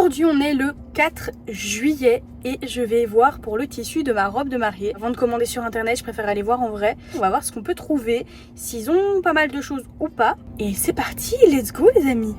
Aujourd'hui on est le 4 juillet et je vais voir pour le tissu de ma robe de mariée. Avant de commander sur internet, je préfère aller voir en vrai. On va voir ce qu'on peut trouver, s'ils ont pas mal de choses ou pas. Et c'est parti, let's go les amis.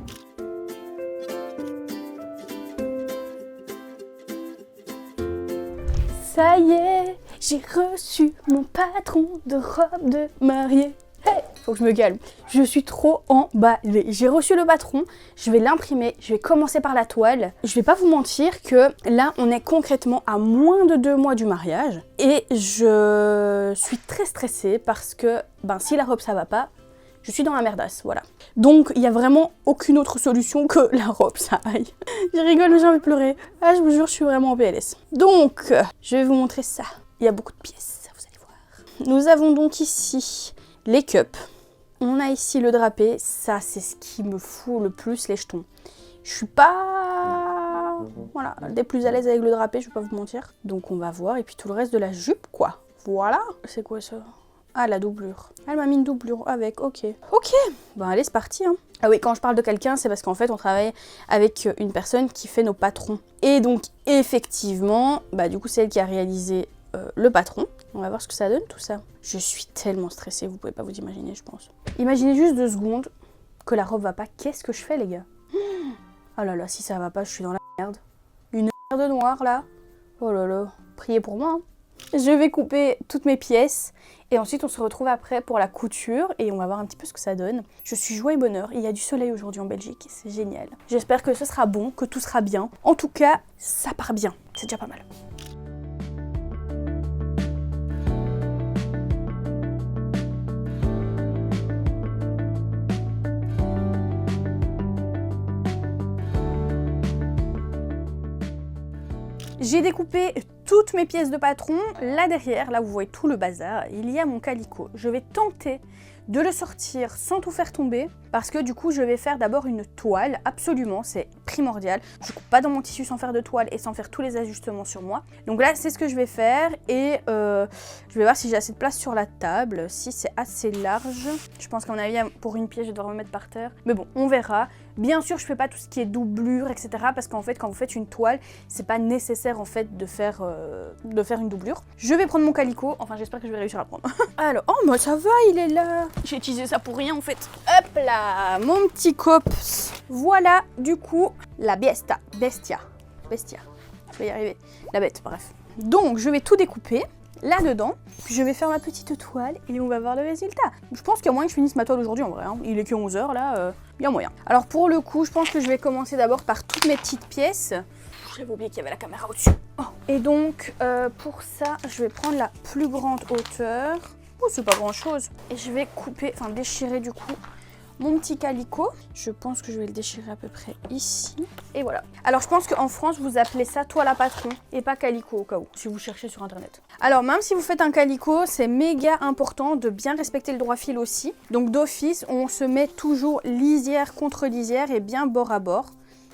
Ça y est, j'ai reçu mon patron de robe de mariée. Hey, faut que je me calme. Je suis trop emballée. J'ai reçu le patron, je vais l'imprimer, je vais commencer par la toile. Je vais pas vous mentir que là, on est concrètement à moins de 2 mois du mariage. Et je suis très stressée parce que, si la robe ça va pas, je suis dans la merdasse, voilà. Donc, il y a vraiment aucune autre solution que la robe, ça aille. Je rigole, mais j'ai envie de pleurer. Ah, je vous jure, je suis vraiment en PLS. Donc, je vais vous montrer ça. Il y a beaucoup de pièces, vous allez voir. Nous avons donc ici les cups. On a ici le drapé. Ça, c'est ce qui me fout le plus les jetons. Je suis pas... Voilà, des plus à l'aise avec le drapé, je vais pas vous mentir. Donc, on va voir. Et puis, tout le reste de la jupe, quoi. Voilà. C'est quoi ça ? Ah, la doublure. Elle m'a mis une doublure avec, ok. Ok, allez, c'est parti. Hein. Ah oui, quand je parle de quelqu'un, c'est parce qu'en fait, on travaille avec une personne qui fait nos patrons. Et donc, effectivement, du coup, c'est elle qui a réalisé le patron. On va voir ce que ça donne, tout ça. Je suis tellement stressée, vous pouvez pas vous imaginer, je pense. Imaginez juste 2 secondes que la robe va pas. Qu'est-ce que je fais, les gars? Oh là là, si ça va pas, je suis dans la merde. Une merde noire, là. Oh là là, priez pour moi, hein. Je vais couper toutes mes pièces et ensuite on se retrouve après pour la couture et on va voir un petit peu ce que ça donne. Je suis joie et bonheur, il y a du soleil aujourd'hui en Belgique, c'est génial. J'espère que ce sera bon, que tout sera bien. En tout cas, ça part bien, c'est déjà pas mal. J'ai découpé toutes mes pièces de patron. Là derrière, là vous voyez tout le bazar, il y a mon calicot. Je vais tenter de le sortir sans tout faire tomber parce que du coup je vais faire d'abord une toile, absolument, c'est primordial. Je coupe pas dans mon tissu sans faire de toile et sans faire tous les ajustements sur moi. Donc là c'est ce que je vais faire et je vais voir si j'ai assez de place sur la table, si c'est assez large. Je pense qu'à mon avis pour une pièce je dois remettre par terre, mais bon on verra. Bien sûr je fais pas tout ce qui est doublure etc parce qu'en fait quand vous faites une toile c'est pas nécessaire en fait de faire une doublure. Je vais prendre mon calicot, enfin j'espère que je vais réussir à le prendre. Alors, oh moi ça va il est là. J'ai utilisé ça pour rien en fait. Hop là, mon petit cops. Voilà du coup la bestia. Je vais y arriver. La bête, bref. Donc je vais tout découper là-dedans, puis je vais faire ma petite toile et on va voir le résultat. Je pense qu'il y a moyen que je finisse ma toile aujourd'hui en vrai, hein. Il est que 11h là, il y a moyen. Alors pour le coup, je pense que je vais commencer d'abord par toutes mes petites pièces. J'avais oublié qu'il y avait la caméra au-dessus. Oh. Et donc pour ça, je vais prendre la plus grande hauteur. Oh, c'est pas grand chose. Et je vais couper, déchirer du coup mon petit calicot. Je pense que je vais le déchirer à peu près ici. Et voilà. Alors je pense qu'en France, vous appelez ça toile à patron et pas calicot au cas où, si vous cherchez sur internet. Alors même si vous faites un calicot, c'est méga important de bien respecter le droit fil aussi. Donc d'office, on se met toujours lisière contre lisière et bien bord à bord.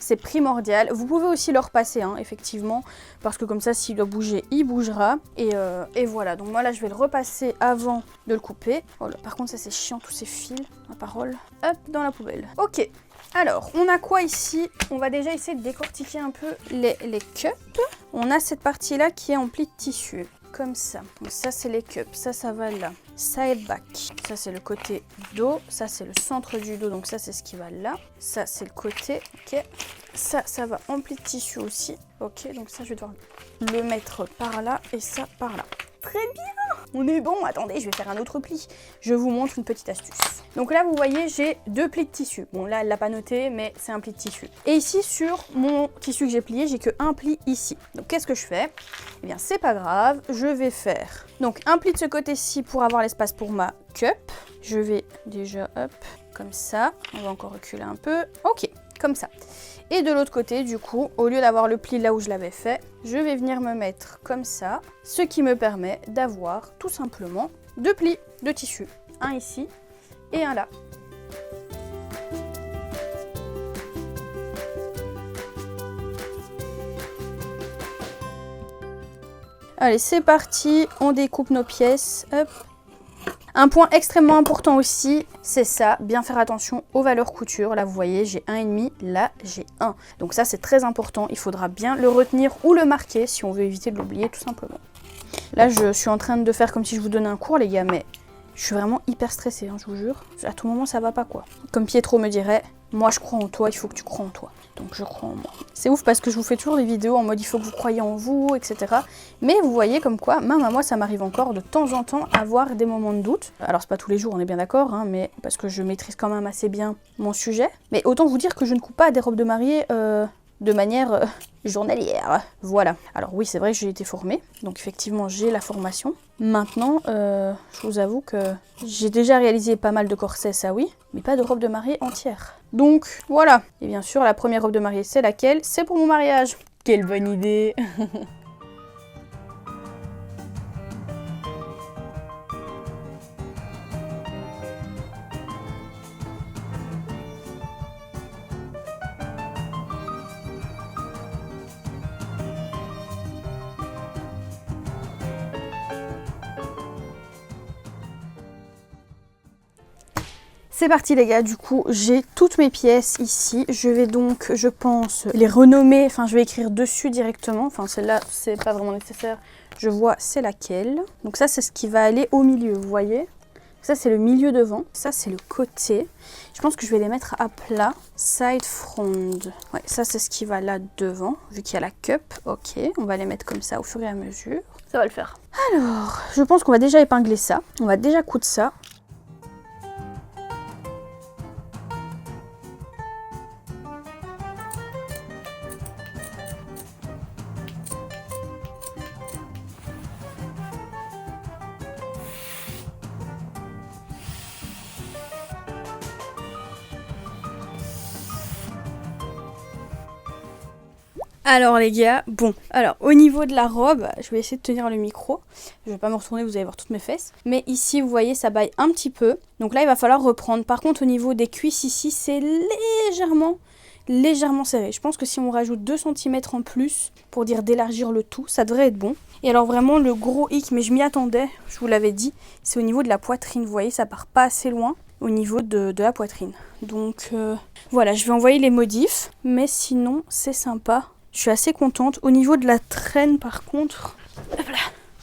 C'est primordial. Vous pouvez aussi le repasser, hein, effectivement, parce que comme ça, s'il doit bouger, il bougera. Et voilà, donc moi là, je vais le repasser avant de le couper. Oh là, par contre, ça c'est chiant, tous ces fils, ma parole. Hop, dans la poubelle. Ok, alors, on a quoi ici? On va déjà essayer de décortiquer un peu les cups. On a cette partie-là qui est emplie de tissu, comme ça. Donc ça, c'est les cups, ça va là. Side back, ça c'est le côté dos, ça c'est le centre du dos, donc ça c'est ce qui va là. Ça c'est le côté, ok. Ça va empli de tissu aussi, ok. Donc ça je vais devoir le mettre par là et ça par là. Très bien, on est bon. Attendez, je vais faire un autre pli. Je vous montre une petite astuce. Donc là vous voyez j'ai 2 plis de tissu. Bon là elle l'a pas noté mais c'est un pli de tissu. Et ici sur mon tissu que j'ai plié, j'ai que un pli ici. Donc qu'est-ce que je fais? Eh bien c'est pas grave, je vais faire donc un pli de ce côté-ci pour avoir l'espace pour ma cup. Je vais déjà hop comme ça. On va encore reculer un peu. Ok, comme ça. Et de l'autre côté, du coup, au lieu d'avoir le pli là où je l'avais fait, je vais venir me mettre comme ça, ce qui me permet d'avoir tout simplement 2 plis de tissu. Un ici et un là. Allez, c'est parti, on découpe nos pièces. Hop. Un point extrêmement important aussi, c'est ça, bien faire attention aux valeurs couture. Là vous voyez, j'ai 1,5, là j'ai 1. Donc ça c'est très important, il faudra bien le retenir ou le marquer si on veut éviter de l'oublier tout simplement. Là je suis en train de faire comme si je vous donnais un cours les gars, mais je suis vraiment hyper stressée, hein, je vous jure. À tout moment ça va pas quoi. Comme Pietro me dirait, moi je crois en toi, il faut que tu crois en toi. Donc je crois en moi. C'est ouf parce que je vous fais toujours des vidéos en mode il faut que vous croyiez en vous, etc. Mais vous voyez comme quoi, même à moi ça m'arrive encore de temps en temps avoir des moments de doute. Alors c'est pas tous les jours, on est bien d'accord, hein, mais parce que je maîtrise quand même assez bien mon sujet. Mais autant vous dire que je ne coupe pas des robes de mariée de manière journalière. Voilà. Alors oui, c'est vrai que j'ai été formée, donc effectivement j'ai la formation. Maintenant, je vous avoue que j'ai déjà réalisé pas mal de corsets, ça oui, mais pas de robe de mariée entière. Donc voilà. Et bien sûr, la première robe de mariée, c'est laquelle? C'est pour mon mariage. Quelle bonne idée. C'est parti les gars, du coup j'ai toutes mes pièces ici, je vais donc je pense les renommer, enfin je vais écrire dessus directement, enfin celle-là c'est pas vraiment nécessaire, je vois c'est laquelle. Donc ça c'est ce qui va aller au milieu, vous voyez. Ça c'est le milieu devant, ça c'est le côté. Je pense que je vais les mettre à plat, side front. Ouais, ça c'est ce qui va là devant, vu qu'il y a la cup, ok, on va les mettre comme ça au fur et à mesure. Ça va le faire. Alors, je pense qu'on va déjà épingler ça, on va déjà coudre ça. Alors les gars, bon, alors au niveau de la robe, je vais essayer de tenir le micro, je vais pas me retourner, vous allez voir toutes mes fesses, mais ici vous voyez ça baille un petit peu, donc là il va falloir reprendre. Par contre au niveau des cuisses ici c'est légèrement serré, je pense que si on rajoute 2 cm en plus pour dire d'élargir le tout, ça devrait être bon. Et alors vraiment le gros hic, mais je m'y attendais, je vous l'avais dit, c'est au niveau de la poitrine, vous voyez ça part pas assez loin au niveau de la poitrine. Donc voilà, je vais envoyer les modifs, mais sinon c'est sympa. Je suis assez contente. Au niveau de la traîne, par contre,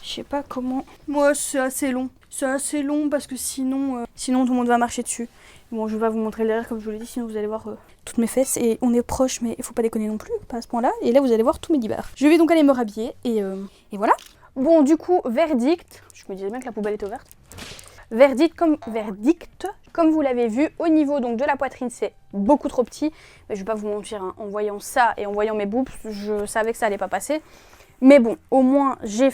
je sais pas comment. Moi, c'est assez long. C'est assez long parce que sinon tout le monde va marcher dessus. Bon, je vais pas vous montrer derrière comme je vous l'ai dit, sinon vous allez voir toutes mes fesses. Et on est proche, mais il faut pas déconner non plus, pas à ce point-là. Et là, vous allez voir tous mes divers. Je vais donc aller me rhabiller et voilà. Bon, du coup, verdict. Je me disais bien que la poubelle était ouverte. Verdict, comme vous l'avez vu, au niveau donc de la poitrine, c'est beaucoup trop petit. Mais je vais pas vous mentir, hein, en voyant ça et en voyant mes boobs, je savais que ça allait pas passer. Mais bon, au moins, j'ai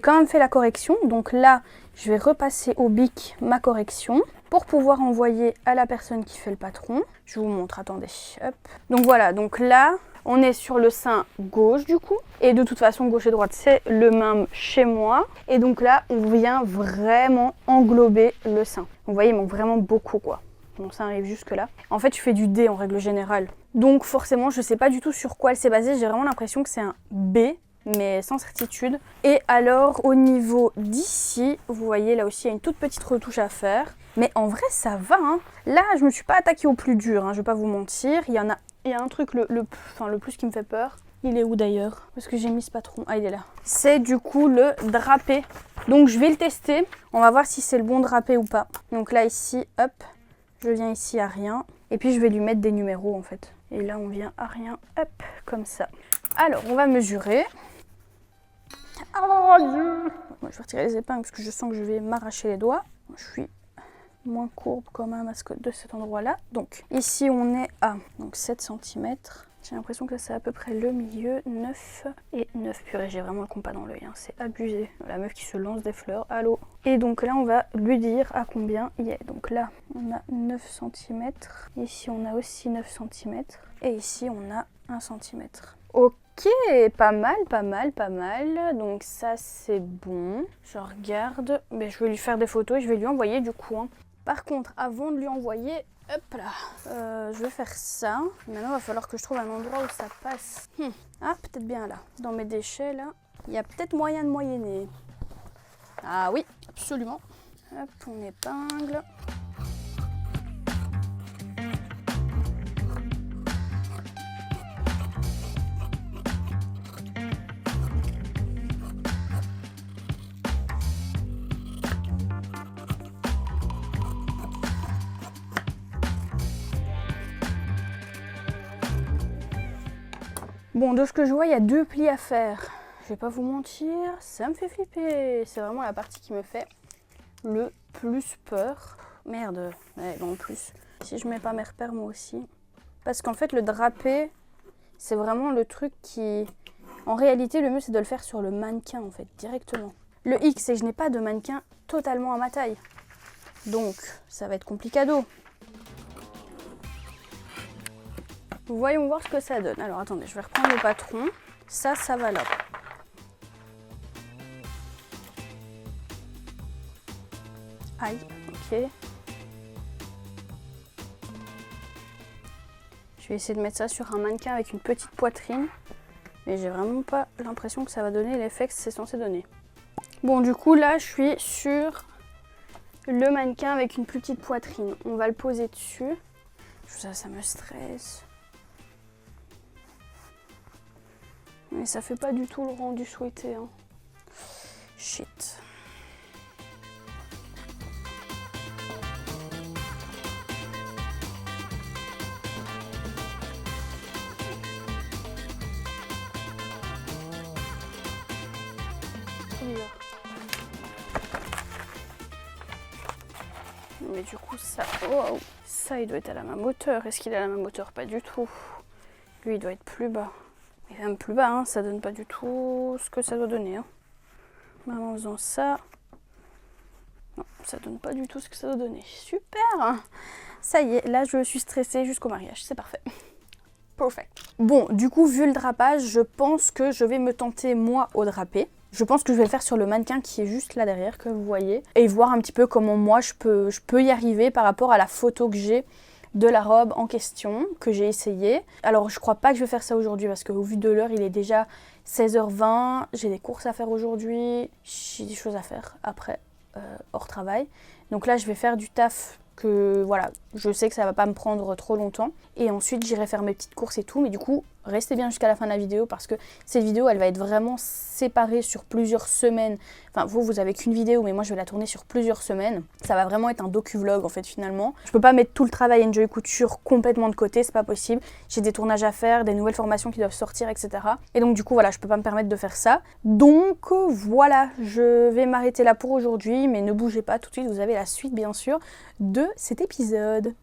quand même fait la correction. Donc là, je vais repasser au bic ma correction pour pouvoir envoyer à la personne qui fait le patron. Je vous montre, attendez, hop. Donc voilà, donc là, on est sur le sein gauche du coup. Et de toute façon, gauche et droite, c'est le même chez moi. Et donc là, on vient vraiment englober le sein. Vous voyez, il manque vraiment beaucoup quoi. Mon sein arrive jusque là. En fait, je fais du D en règle générale. Donc forcément, je sais pas du tout sur quoi elle s'est basée. J'ai vraiment l'impression que c'est un B, mais sans certitude. Et alors, au niveau d'ici, vous voyez, là aussi, il y a une toute petite retouche à faire. Mais en vrai, ça va. Hein. Là, je me suis pas attaquée au plus dur, hein, je vais pas vous mentir. Il y a un truc, le plus qui me fait peur. Il est où d'ailleurs? Parce que j'ai mis ce patron. Ah, il est là. C'est du coup le drapé. Donc, je vais le tester. On va voir si c'est le bon drapé ou pas. Donc là, ici, hop, je viens ici à rien. Et puis, je vais lui mettre des numéros en fait. Et là, on vient à rien, hop, comme ça. Alors, on va mesurer. Oh, Dieu. Bon, je vais retirer les épingles parce que je sens que je vais m'arracher les doigts. Je suis moins courbe quand même de cet endroit-là. Donc, ici, on est à 7 cm. J'ai l'impression que c'est à peu près le milieu, 9 et 9. Purée, j'ai vraiment le compas dans l'œil, hein. C'est abusé. La meuf qui se lance des fleurs, allô. Et donc là, on va lui dire à combien il est. Donc là, on a 9 cm. Ici, on a aussi 9 cm. Et ici, on a 1 cm. Ok, pas mal, pas mal, pas mal. Donc ça, c'est bon. Je regarde. Mais je vais lui faire des photos et je vais lui envoyer du coup. Hein. Par contre, avant de lui envoyer... Hop là, je vais faire ça. Maintenant, il va falloir que je trouve un endroit où ça passe. Ah, peut-être bien là. Dans mes déchets, là, il y a peut-être moyen de moyenner. Ah oui, absolument. Hop, on épingle. Bon, de ce que je vois, il y a 2 plis à faire. Je vais pas vous mentir, ça me fait flipper. C'est vraiment la partie qui me fait le plus peur. Merde, ouais, en plus. Si je mets pas mes repères, moi aussi. Parce qu'en fait, le drapé, c'est vraiment le truc qui... En réalité, le mieux, c'est de le faire sur le mannequin, en fait, directement. Le hic, c'est que je n'ai pas de mannequin totalement à ma taille. Donc, ça va être complicado. Voyons voir ce que ça donne. Alors, attendez, je vais reprendre le patron. Ça va là. Aïe, ok. Je vais essayer de mettre ça sur un mannequin avec une petite poitrine. Mais j'ai vraiment pas l'impression que ça va donner l'effet que c'est censé donner. Bon, du coup, là, je suis sur le mannequin avec une plus petite poitrine. On va le poser dessus. Ça me stresse. Mais ça fait pas du tout le rendu souhaité. Hein. Shit. Mais du coup, ça, wow, ça, il doit être à la même hauteur. Est-ce qu'il est à la même hauteur? Pas du tout. Lui, il doit être plus bas. Et même plus bas, hein, ça donne pas du tout ce que ça doit donner. Hein. Même en faisant ça, non, ça donne pas du tout ce que ça doit donner. Super! Ça y est, là, je suis stressée jusqu'au mariage. C'est parfait. Perfect. Bon, du coup, vu le drapage, je pense que je vais me tenter, moi, au drapé. Je pense que je vais le faire sur le mannequin qui est juste là derrière, que vous voyez. Et voir un petit peu comment moi, je peux y arriver par rapport à la photo que j'ai de la robe en question, que j'ai essayé. Alors, je crois pas que je vais faire ça aujourd'hui, parce qu'au vu de l'heure, il est déjà 16h20. J'ai des courses à faire aujourd'hui. J'ai des choses à faire après, hors travail. Donc là, je vais faire du taf que, voilà, je sais que ça va pas me prendre trop longtemps. Et ensuite, j'irai faire mes petites courses et tout. Mais du coup, restez bien jusqu'à la fin de la vidéo parce que cette vidéo, elle va être vraiment séparée sur plusieurs semaines. Enfin, vous avez qu'une vidéo, mais moi, je vais la tourner sur plusieurs semaines. Ça va vraiment être un docu-vlog, en fait, finalement. Je peux pas mettre tout le travail Enjoy Couture complètement de côté, c'est pas possible. J'ai des tournages à faire, des nouvelles formations qui doivent sortir, etc. Et donc, du coup, voilà, je peux pas me permettre de faire ça. Donc, voilà, je vais m'arrêter là pour aujourd'hui, mais ne bougez pas, tout de suite, vous avez la suite, bien sûr, de cet épisode.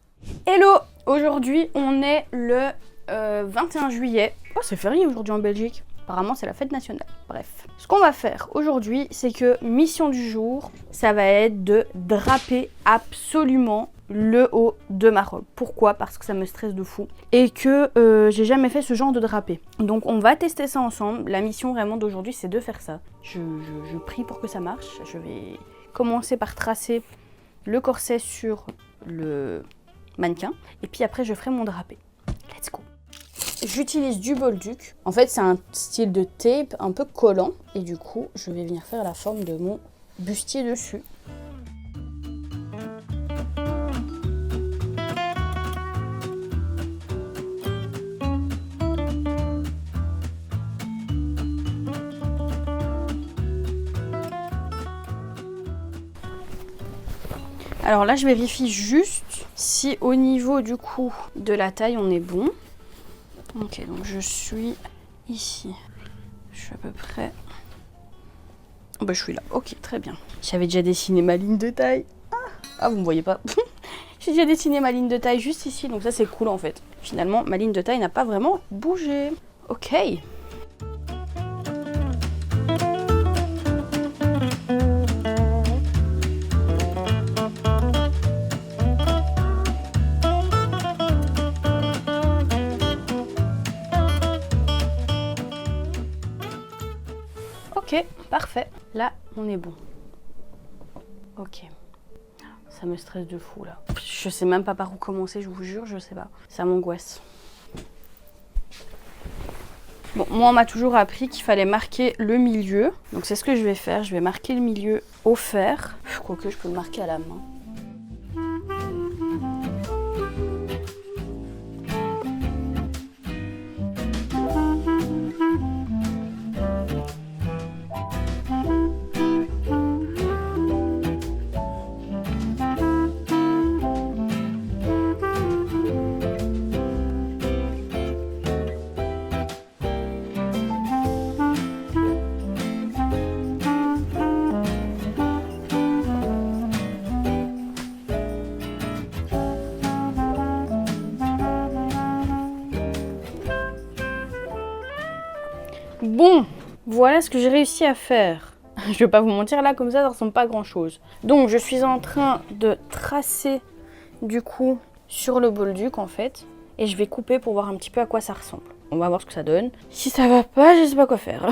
Hello! Aujourd'hui, on est le 21 juillet. Oh, c'est férié aujourd'hui en Belgique. Apparemment, c'est la fête nationale. Bref. Ce qu'on va faire aujourd'hui, c'est que mission du jour, ça va être de draper absolument le haut de ma robe. Pourquoi? Parce que ça me stresse de fou. Et que j'ai jamais fait ce genre de drapé. Donc, on va tester ça ensemble. La mission vraiment d'aujourd'hui, c'est de faire ça. Je prie pour que ça marche. Je vais commencer par tracer le corset sur le mannequin. Et puis après, je ferai mon drapé. Let's go! J'utilise du Bolduc. En fait, c'est un style de tape un peu collant. Et du coup, je vais venir faire la forme de mon bustier dessus. Alors là, je vérifie juste si au niveau du coup de la taille, on est bon. Ok, donc je suis ici. Je suis à peu près... Oh bah je suis là, ok, très bien. J'avais déjà dessiné ma ligne de taille. Ah, vous me voyez pas. J'ai déjà dessiné ma ligne de taille juste ici, donc ça c'est cool en fait. Finalement, ma ligne de taille n'a pas vraiment bougé. Ok. Ok, parfait. Là, on est bon. Ok. Ça me stresse de fou, là. Je sais même pas par où commencer, je vous jure, je sais pas. Ça m'angoisse. Bon, moi on m'a toujours appris qu'il fallait marquer le milieu. Donc c'est ce que je vais faire, je vais marquer le milieu au fer. Quoique je peux le marquer à la main. Bon, voilà ce que j'ai réussi à faire. Je vais pas vous mentir, là, comme ça ressemble pas à grand chose. Donc, je suis en train de tracer, du coup, sur le bolduc, en fait. Et je vais couper pour voir un petit peu à quoi ça ressemble. On va voir ce que ça donne. Si ça va pas, je sais pas quoi faire.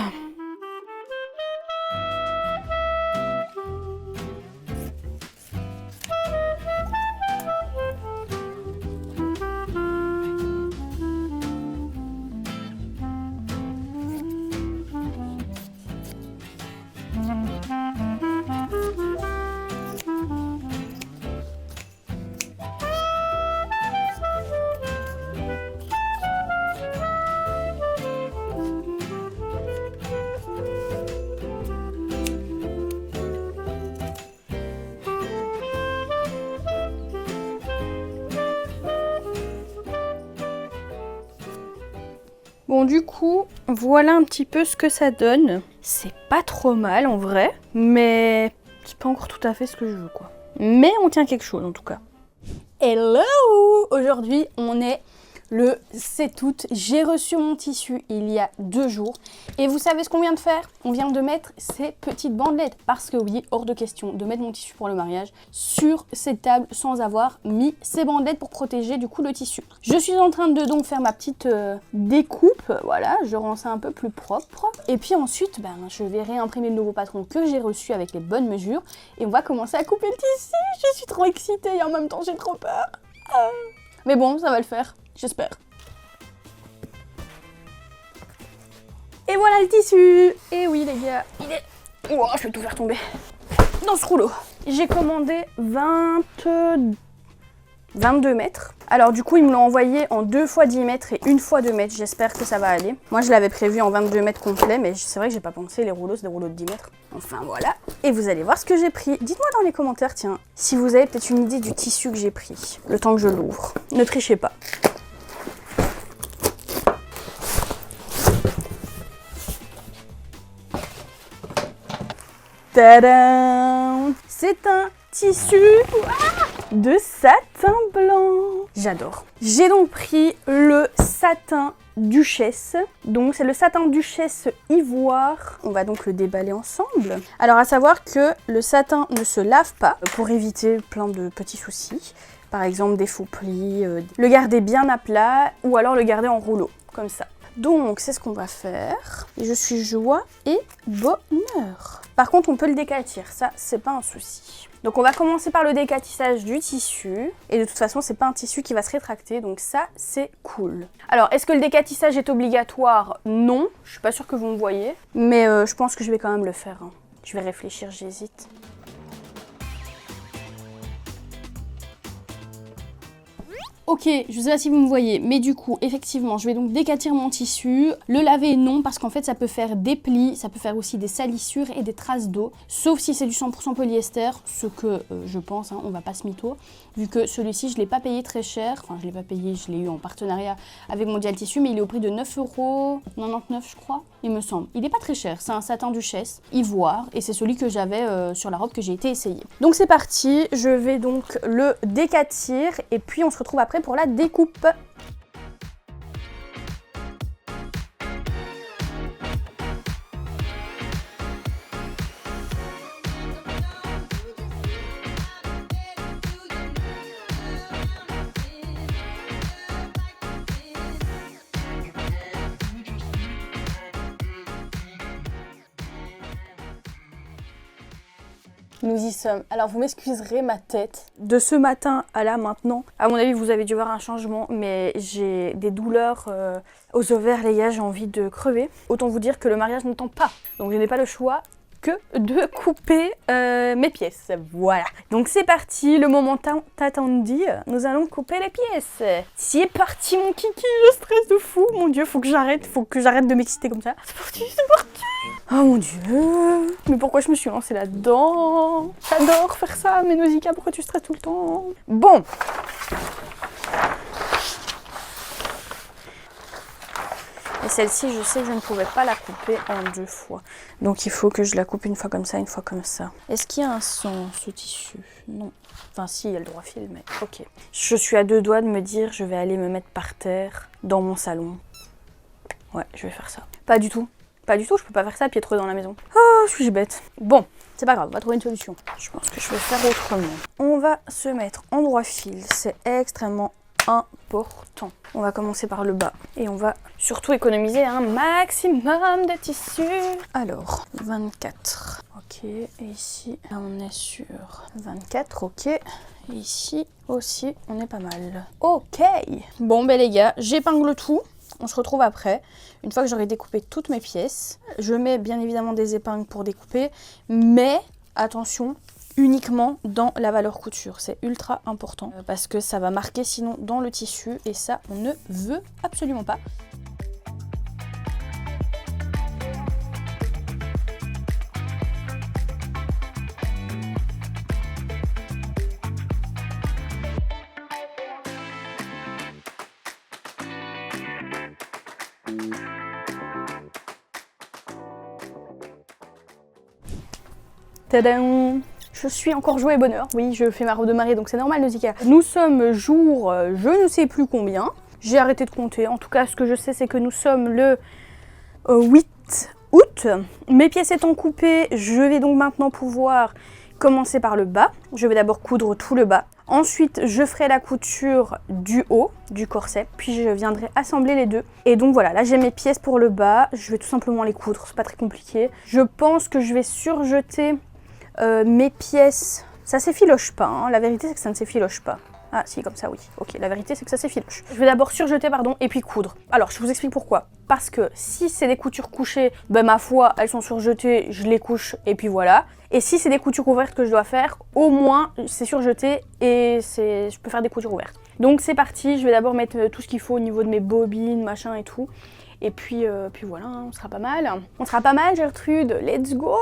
Bon, du coup, voilà un petit peu ce que ça donne. C'est pas trop mal en vrai, mais c'est pas encore tout à fait ce que je veux, quoi. Mais on tient quelque chose en tout cas. Hello! Aujourd'hui, on est le 7 août. J'ai reçu mon tissu il y a 2 jours. Et vous savez ce qu'on vient de faire? On vient de mettre ces petites bandelettes. Parce que oui, hors de question de mettre mon tissu pour le mariage sur cette table sans avoir mis ces bandelettes pour protéger du coup le tissu. Je suis en train de donc faire ma petite découpe. Voilà, je rends ça un peu plus propre. Et puis ensuite, je vais réimprimer le nouveau patron que j'ai reçu avec les bonnes mesures. Et on va commencer à couper le tissu. Je suis trop excitée et en même temps j'ai trop peur. Mais bon, ça va le faire. J'espère. Et voilà le tissu. Et oui les gars, il est... Oh, je vais tout faire tomber dans ce rouleau. J'ai commandé 22 mètres. Alors du coup, ils me l'ont envoyé en 2 fois 10 mètres et 1 fois 2 mètres. J'espère que ça va aller. Moi, je l'avais prévu en 22 mètres complet, mais c'est vrai que j'ai pas pensé, les rouleaux, c'est des rouleaux de 10 mètres. Enfin, voilà. Et vous allez voir ce que j'ai pris. Dites-moi dans les commentaires, tiens, si vous avez peut-être une idée du tissu que j'ai pris, le temps que je l'ouvre. Ne trichez pas. Tadam! C'est un tissu de satin blanc. J'adore. J'ai donc pris le satin Duchesse. Donc c'est le satin Duchesse ivoire. On va donc le déballer ensemble. Alors à savoir que le satin ne se lave pas pour éviter plein de petits soucis. Par exemple des faux plis, le garder bien à plat ou alors le garder en rouleau comme ça. Donc c'est ce qu'on va faire. Et je suis joie et bonheur. Par contre on peut le décatir, ça c'est pas un souci. Donc on va commencer par le décatissage du tissu. Et de toute façon c'est pas un tissu qui va se rétracter, donc ça c'est cool. Alors est-ce que le décatissage est obligatoire? Non, je suis pas sûre que vous me voyez. Mais je pense que je vais quand même le faire. Hein. Je vais réfléchir, j'hésite. Ok, je sais pas si vous me voyez, mais du coup, effectivement, je vais donc décatir mon tissu. Le laver, non, parce qu'en fait, ça peut faire des plis, ça peut faire aussi des salissures et des traces d'eau. Sauf si c'est du 100% polyester, ce que je pense, hein, on va pas se mytho. Vu que celui-ci, je l'ai pas payé très cher. Enfin, je l'ai pas payé, je l'ai eu en partenariat avec Mondial Tissu, mais il est au prix de 9,99 €, je crois, il me semble. Il est pas très cher, c'est un satin Duchesse, ivoire, et c'est celui que j'avais sur la robe que j'ai été essayer. Donc c'est parti, je vais donc le décatir, et puis on se retrouve après pour la découpe. nous y sommes. Alors vous m'excuserez ma tête. De ce matin à là maintenant, à mon avis vous avez dû voir un changement, mais j'ai des douleurs aux ovaires, les gars, j'ai envie de crever. Autant vous dire que le mariage n'entend pas, donc je n'ai pas le choix que de couper mes pièces. Voilà. Donc c'est parti, le moment t'attendu. Nous allons couper les pièces. C'est parti mon kiki, je stresse de fou. Mon dieu, faut que j'arrête de m'exciter comme ça. C'est parti, c'est parti. Oh mon dieu. Mais pourquoi je me suis lancée là-dedans? J'adore faire ça, mais Nausicaa, pourquoi tu stresses tout le temps? Bon. Et celle-ci, je sais que je ne pouvais pas la couper en 2 fois. Donc il faut que je la coupe une fois comme ça, une fois comme ça. Est-ce qu'il y a un sens, ce tissu? Non. Enfin si, il y a le droit fil, mais ok. Je suis à 2 doigts de me dire, je vais aller me mettre par terre dans mon salon. Ouais, je vais faire ça. Pas du tout. Pas du tout, je peux pas faire ça pied trop dans la maison. Oh, suis-je bête. Bon, c'est pas grave, on va trouver une solution. Je pense que je vais faire autrement. On va se mettre en droit fil, c'est extrêmement important. On va commencer par le bas et on va surtout économiser un maximum de tissu. Alors, 24. Ok, et ici, là on est sur 24, ok. Et ici aussi, on est pas mal. Ok. Bon, ben les gars, j'épingle tout. On se retrouve après. Une fois que j'aurai découpé toutes mes pièces, je mets bien évidemment des épingles pour découper, mais attention, uniquement dans la valeur couture. C'est ultra important parce que ça va marquer sinon dans le tissu et ça, on ne veut absolument pas. Tadam! Je suis encore joie et bonheur. Oui, je fais ma robe de mariée, donc c'est normal, Nausicaa. Nous sommes jour je ne sais plus combien. J'ai arrêté de compter. En tout cas, ce que je sais, c'est que nous sommes le 8 août. Mes pièces étant coupées, je vais donc maintenant pouvoir commencer par le bas. Je vais d'abord coudre tout le bas. Ensuite, je ferai la couture du haut, du corset, puis je viendrai assembler les deux. Et donc voilà, là j'ai mes pièces pour le bas. Je vais tout simplement les coudre, c'est pas très compliqué. Je pense que je vais surjeter mes pièces, ça s'effiloche pas, hein. La vérité c'est que ça ne s'effiloche pas. Ah si, comme ça oui, ok, la vérité c'est que ça s'effiloche. Je vais d'abord surjeter, pardon, et puis coudre. Alors je vous explique pourquoi. Parce que si c'est des coutures couchées, ben ma foi, elles sont surjetées, je les couche et puis voilà. Et si c'est des coutures ouvertes que je dois faire, au moins c'est surjeté et je peux faire des coutures ouvertes. Donc c'est parti, je vais d'abord mettre tout ce qu'il faut au niveau de mes bobines, machin et tout. Et puis voilà, hein, on sera pas mal. On sera pas mal, Gertrude, let's go!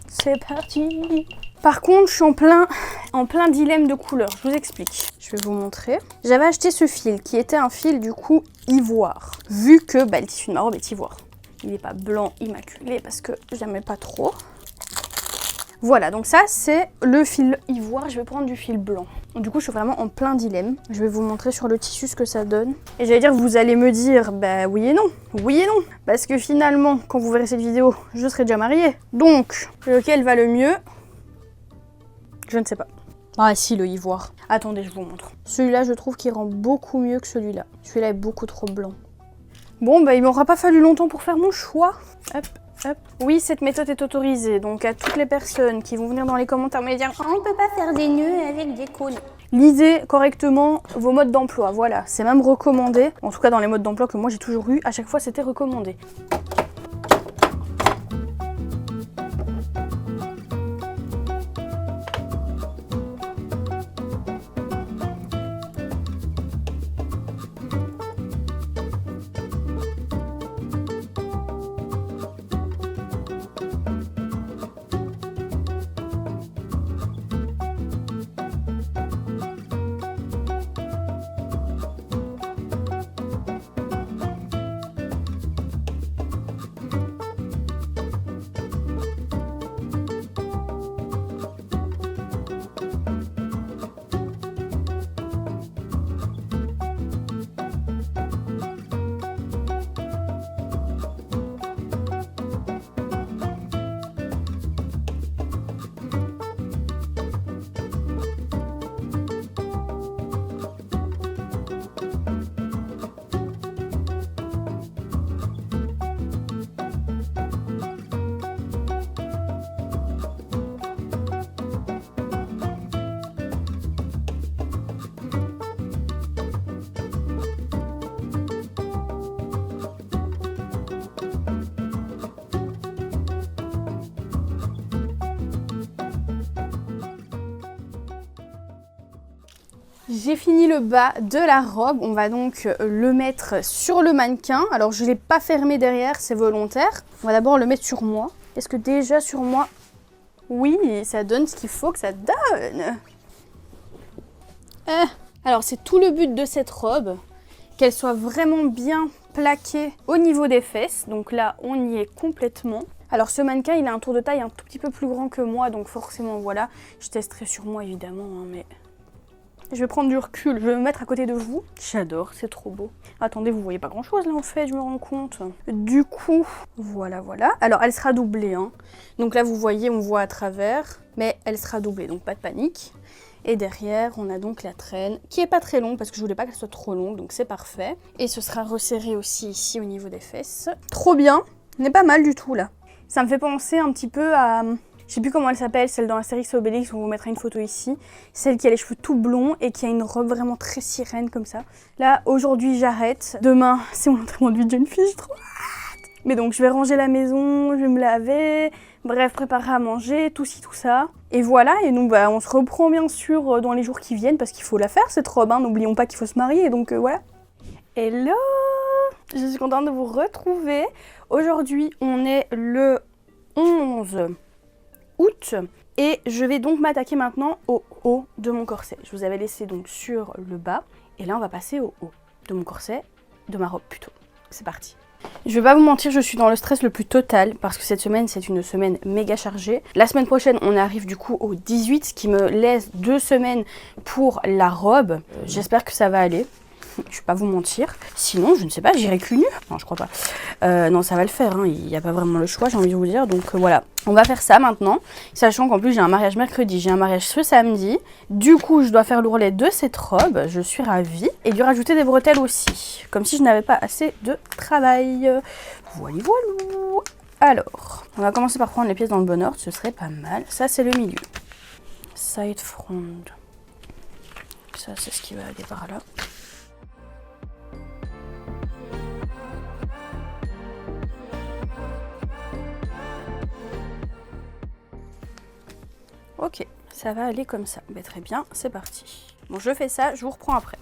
C'est parti. Par contre, je suis en plein dilemme de couleurs. Je vous explique. Je vais vous montrer. J'avais acheté ce fil qui était un fil du coup ivoire. Vu que le tissu de ma robe est ivoire. Il n'est pas blanc immaculé parce que j'aimais pas trop. Voilà, donc ça c'est le fil ivoire. Je vais prendre du fil blanc. Du coup, je suis vraiment en plein dilemme. Je vais vous montrer sur le tissu ce que ça donne. Et j'allais dire, vous allez me dire, bah oui et non. Oui et non. Parce que finalement, quand vous verrez cette vidéo, je serai déjà mariée. Donc, lequel va le mieux? Je ne sais pas. Ah si, le ivoire. Attendez, je vous montre. Celui-là, je trouve qu'il rend beaucoup mieux que celui-là. Celui-là est beaucoup trop blanc. Bon, bah il m'aura pas fallu longtemps pour faire mon choix. Hop. Hop. Oui, cette méthode est autorisée, donc à toutes les personnes qui vont venir dans les commentaires me dire « On ne peut pas faire des nœuds avec des cônes ». Lisez correctement vos modes d'emploi, voilà, c'est même recommandé. En tout cas dans les modes d'emploi que moi j'ai toujours eu, à chaque fois c'était recommandé. J'ai fini le bas de la robe, on va donc le mettre sur le mannequin. Alors je ne l'ai pas fermé derrière, c'est volontaire. On va d'abord le mettre sur moi. Est-ce que déjà sur moi, oui, ça donne ce qu'il faut que ça donne. Alors c'est tout le but de cette robe, qu'elle soit vraiment bien plaquée au niveau des fesses. Donc là, on y est complètement. Alors ce mannequin, il a un tour de taille un tout petit peu plus grand que moi, donc forcément voilà. Je testerai sur moi évidemment, hein, mais... Je vais prendre du recul, je vais me mettre à côté de vous. J'adore, c'est trop beau. Attendez, vous voyez pas grand chose là en fait, je me rends compte. Du coup, voilà. Alors elle sera doublée, hein. Donc là vous voyez, on voit à travers, mais elle sera doublée, donc pas de panique. Et derrière, on a donc la traîne, qui est pas très longue parce que je voulais pas qu'elle soit trop longue, donc c'est parfait. Et ce sera resserré aussi ici au niveau des fesses. Trop bien, on est pas mal du tout là. Ça me fait penser un petit peu à... Je sais plus comment elle s'appelle, celle dans Astérix et Obélix, on vous mettra une photo ici. Celle qui a les cheveux tout blonds et qui a une robe vraiment très sirène comme ça. Là, aujourd'hui, j'arrête. Demain, c'est mon entraînement de vie de jeune fille, j'ai trop hâte. Mais donc, je vais ranger la maison, je vais me laver, bref, préparer à manger, tout ci, tout ça. Et voilà, et donc bah, on se reprend bien sûr dans les jours qui viennent parce qu'il faut la faire cette robe, hein. N'oublions pas qu'il faut se marier, donc voilà. Hello! Je suis contente de vous retrouver. Aujourd'hui, on est le 11 août et je vais donc m'attaquer maintenant au haut de mon corset. Je vous avais laissé donc sur le bas et là on va passer au haut de mon corset, de ma robe plutôt. C'est parti. Je vais pas vous mentir, je suis dans le stress le plus total parce que cette semaine c'est une semaine méga chargée. La semaine prochaine on arrive du coup au 18, ce qui me laisse 2 semaines pour la robe. J'espère que ça va aller. Je vais pas vous mentir. Sinon, je ne sais pas, j'irai cul nu. Non, je crois pas. Non, ça va le faire. Hein. Il n'y a pas vraiment le choix, j'ai envie de vous dire. Donc voilà, on va faire ça maintenant. Sachant qu'en plus, j'ai un mariage mercredi, j'ai un mariage ce samedi. Du coup, je dois faire l'ourlet de cette robe. Je suis ravie. Et lui rajouter des bretelles aussi. Comme si je n'avais pas assez de travail. Voilà. Alors, on va commencer par prendre les pièces dans le bon ordre. Ce serait pas mal. Ça, c'est le milieu. Side front. Ça, c'est ce qui va aller par là. Ok, ça va aller comme ça. Bah, très bien, c'est parti. Bon, je fais ça, je vous reprends après.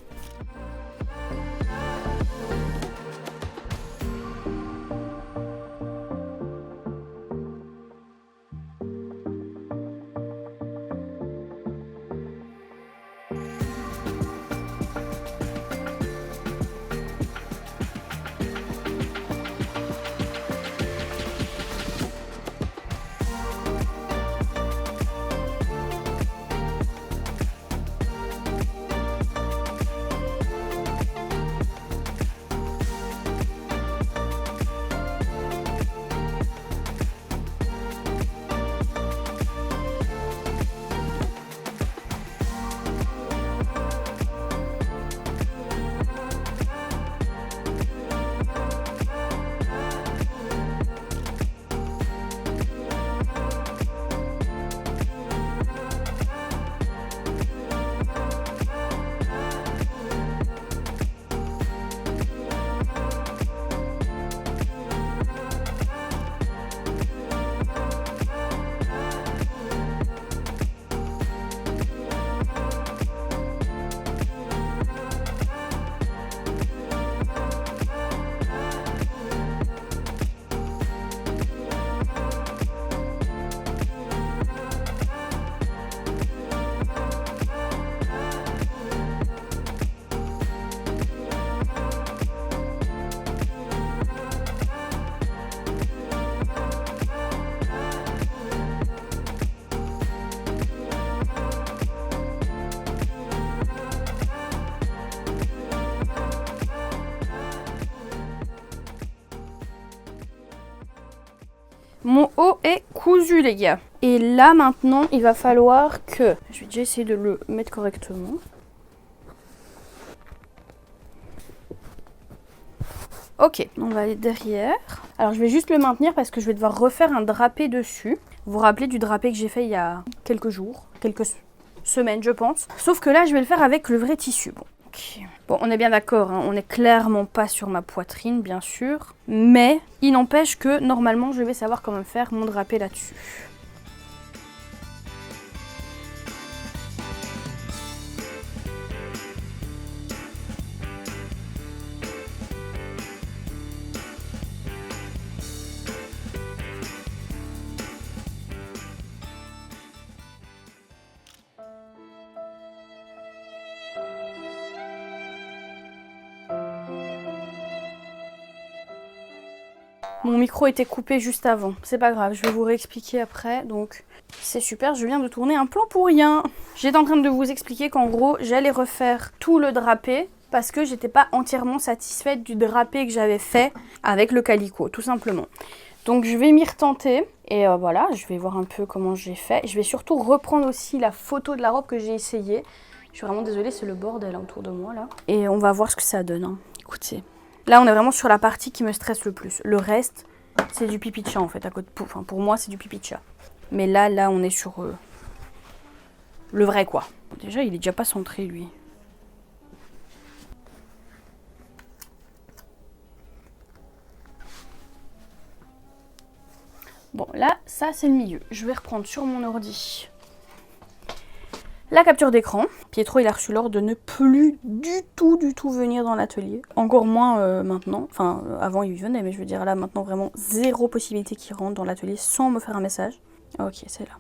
Mon haut est cousu les gars. Et là maintenant il va falloir que... Je vais déjà essayer de le mettre correctement. Ok, on va aller derrière. Alors je vais juste le maintenir parce que je vais devoir refaire un drapé dessus. Vous vous rappelez du drapé que j'ai fait il y a quelques jours, quelques semaines je pense. Sauf que là je vais le faire avec le vrai tissu. Bon. Okay. Bon, on est bien d'accord, hein, on n'est clairement pas sur ma poitrine, bien sûr. Mais il n'empêche que, normalement, je vais savoir comment faire mon drapé là-dessus. Mon micro était coupé juste avant. C'est pas grave, je vais vous réexpliquer après. Donc c'est super, je viens de tourner un plan pour rien. J'étais en train de vous expliquer qu'en gros, j'allais refaire tout le drapé parce que j'étais pas entièrement satisfaite du drapé que j'avais fait avec le calicot, tout simplement. Donc je vais m'y retenter et voilà, je vais voir un peu comment j'ai fait. Je vais surtout reprendre aussi la photo de la robe que j'ai essayée. Je suis vraiment désolée, c'est le bordel autour de moi là. Et on va voir ce que ça donne, hein. Écoutez. Là, on est vraiment sur la partie qui me stresse le plus. Le reste, c'est du pipi de chat en fait. Enfin, pour moi, c'est du pipi de chat. Mais là, on est sur le vrai quoi. Déjà, il est déjà pas centré lui. Bon, là, ça c'est le milieu. Je vais reprendre sur mon ordi la capture d'écran. Pietro, il a reçu l'ordre de ne plus du tout venir dans l'atelier. Encore moins maintenant. Enfin, avant il venait, mais je veux dire là, maintenant vraiment zéro possibilité qu'il rentre dans l'atelier sans me faire un message. Ok, c'est là.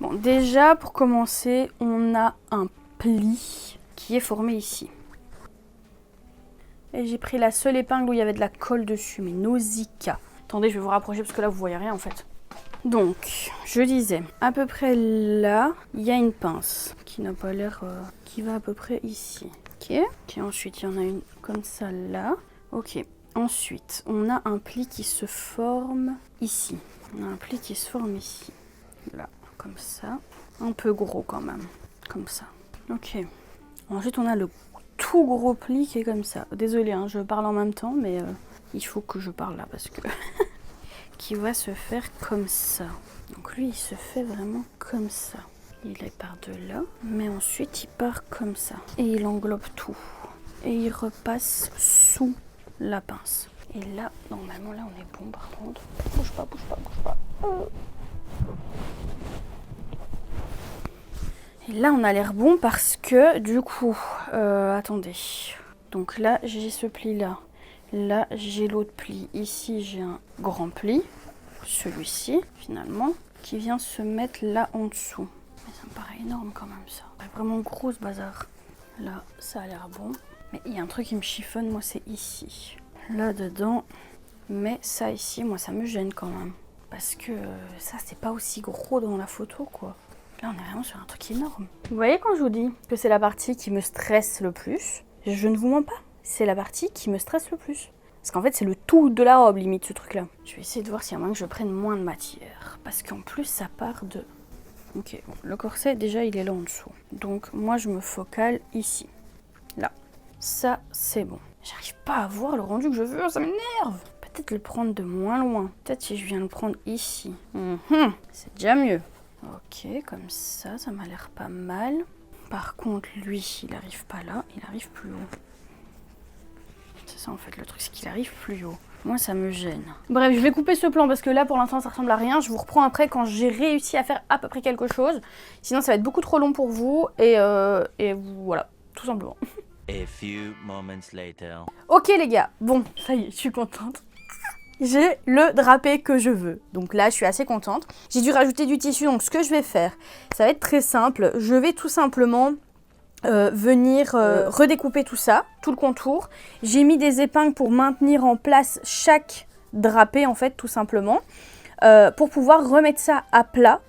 Bon, déjà pour commencer, on a un pli qui est formé ici. Et j'ai pris la seule épingle où il y avait de la colle dessus, mais Nausicaa. Attendez, je vais vous rapprocher parce que là vous voyez rien en fait. Donc, je disais, à peu près là, il y a une pince qui n'a pas l'air... qui va à peu près ici. Ok. Ensuite, il y en a une comme ça là. Ok. Ensuite, on a un pli qui se forme ici. On a un pli qui se forme ici. Là, comme ça. Un peu gros quand même. Comme ça. Ok. Ensuite, on a le tout gros pli qui est comme ça. Désolée, hein, je parle en même temps, mais il faut que je parle là parce que... qui va se faire comme ça. Donc lui, il se fait vraiment comme ça. Il est par de là, mais ensuite il part comme ça. Et il englobe tout. Et il repasse sous la pince. Et là, normalement, là, on est bon par contre. Bouge pas, bouge pas, bouge pas. Et là, on a l'air bon parce que, du coup, attendez. Donc là, j'ai ce pli-là. Là, j'ai l'autre pli. Ici, j'ai un grand pli. Celui-ci, finalement, qui vient se mettre là en dessous. Mais ça me paraît énorme quand même, ça. C'est vraiment gros, ce bazar. Là, ça a l'air bon. Mais il y a un truc qui me chiffonne, moi, c'est ici. Là, dedans. Mais ça, ici, moi, ça me gêne quand même. Parce que ça, c'est pas aussi gros dans la photo, quoi. Là, on est vraiment sur un truc énorme. Vous voyez quand je vous dis que c'est la partie qui me stresse le plus? Je ne vous mens pas. C'est la partie qui me stresse le plus. Parce qu'en fait, c'est le tout de la robe, limite, ce truc-là. Je vais essayer de voir s'il y a moyen que je prenne moins de matière. Parce qu'en plus, ça part de... Ok, bon, le corset, déjà, il est là en dessous. Donc, moi, je me focale ici. Là. Ça, c'est bon. J'arrive pas à voir le rendu que je veux, ça m'énerve. Peut-être le prendre de moins loin. Peut-être si je viens le prendre ici. C'est déjà mieux. Ok, comme ça m'a l'air pas mal. Par contre, lui, il arrive pas là, il arrive plus haut. C'est ça en fait le truc, c'est qu'il arrive plus haut. Moi ça me gêne. Bref, je vais couper ce plan parce que là pour l'instant ça ressemble à rien. Je vous reprends après quand j'ai réussi à faire à peu près quelque chose. Sinon ça va être beaucoup trop long pour vous et voilà, tout simplement. A few moments later. Ok les gars, bon, ça y est, je suis contente. J'ai le drapé que je veux. Donc là, je suis assez contente. J'ai dû rajouter du tissu, donc ce que je vais faire, ça va être très simple. Je vais tout simplement venir redécouper tout ça, tout le contour. J'ai mis des épingles pour maintenir en place chaque drapé, en fait, tout simplement. Pour pouvoir remettre ça à plat.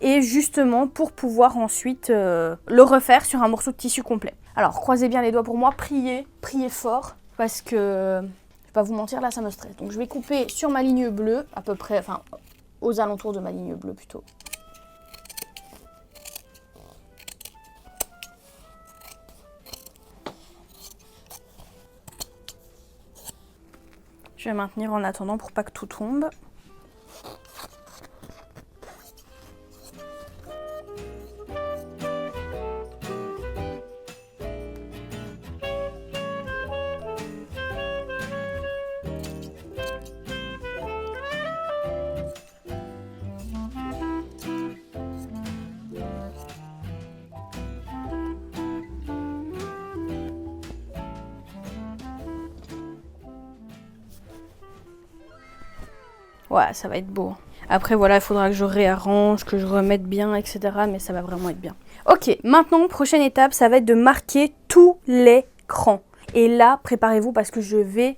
Et justement, pour pouvoir ensuite le refaire sur un morceau de tissu complet. Alors, croisez bien les doigts pour moi. Priez fort. Parce que... je vais pas vous mentir, là ça me stresse. Donc je vais couper sur ma ligne bleue, à peu près, enfin aux alentours de ma ligne bleue plutôt. Je vais maintenir en attendant pour pas que tout tombe. Ouais, ça va être beau. Après, voilà, il faudra que je réarrange, que je remette bien, etc. Mais ça va vraiment être bien. Ok, maintenant, prochaine étape, ça va être de marquer tout l'écran. Et là, préparez-vous parce que je vais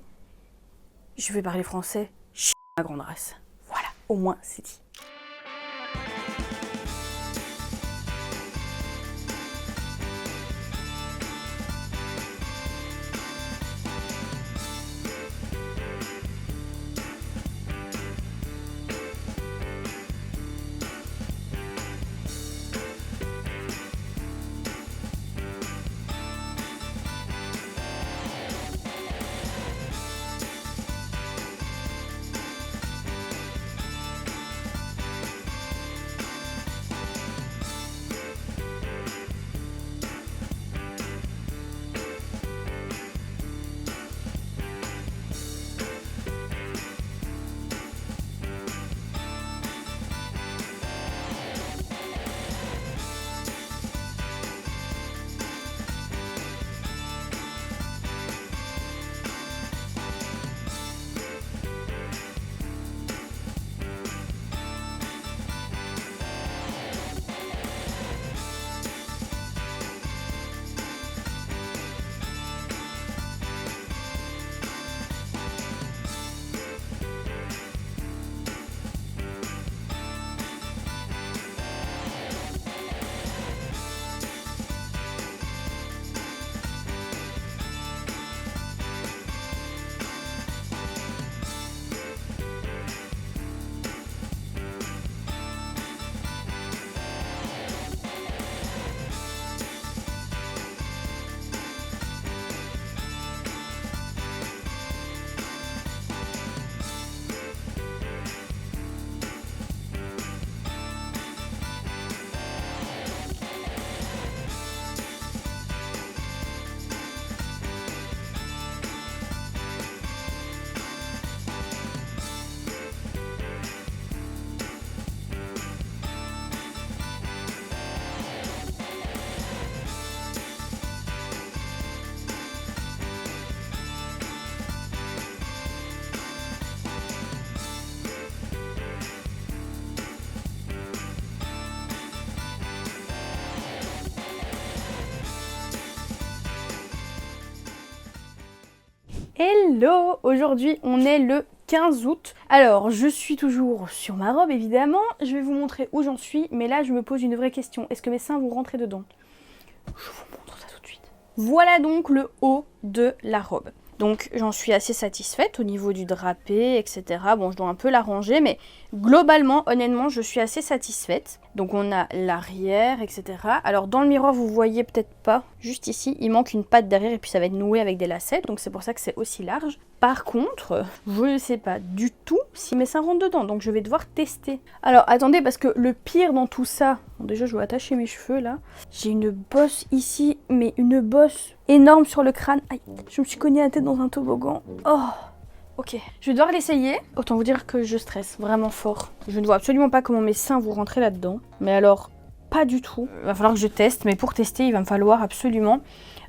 parler français, ma grande race. Voilà, au moins c'est dit. Hello! Aujourd'hui on est le 15 août. Alors je suis toujours sur ma robe évidemment, je vais vous montrer où j'en suis, mais là je me pose une vraie question, est-ce que mes seins vont rentrer dedans? Je vous montre ça tout de suite. Voilà donc le haut de la robe. Donc j'en suis assez satisfaite au niveau du drapé, etc. Bon, je dois un peu l'arranger, mais globalement, honnêtement, je suis assez satisfaite. Donc on a l'arrière, etc. Alors dans le miroir, vous voyez peut-être pas, juste ici, il manque une patte derrière et puis ça va être noué avec des lacets. Donc c'est pour ça que c'est aussi large. Par contre, je ne sais pas du tout si mes seins rentrent dedans, donc je vais devoir tester. Alors attendez, parce que le pire dans tout ça, bon, déjà je vais attacher mes cheveux là. J'ai une bosse ici, mais une bosse énorme sur le crâne. Aïe, je me suis cognée la tête dans un toboggan. Oh, ok. Je vais devoir l'essayer. Autant vous dire que je stresse vraiment fort. Je ne vois absolument pas comment mes seins vont rentrer là-dedans. Mais alors, pas du tout. Il va falloir que je teste, mais pour tester, il va me falloir absolument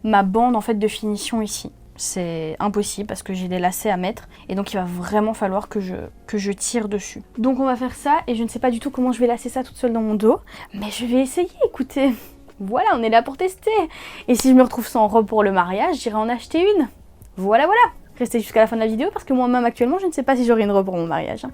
ma bande en fait de finition ici. C'est impossible parce que j'ai des lacets à mettre et donc il va vraiment falloir que je tire dessus. Donc on va faire ça et je ne sais pas du tout comment je vais lasser ça toute seule dans mon dos. Mais je vais essayer, écoutez. Voilà, on est là pour tester. Et si je me retrouve sans robe pour le mariage, j'irai en acheter une. Voilà, voilà. Restez jusqu'à la fin de la vidéo parce que moi-même actuellement, je ne sais pas si j'aurai une robe pour mon mariage.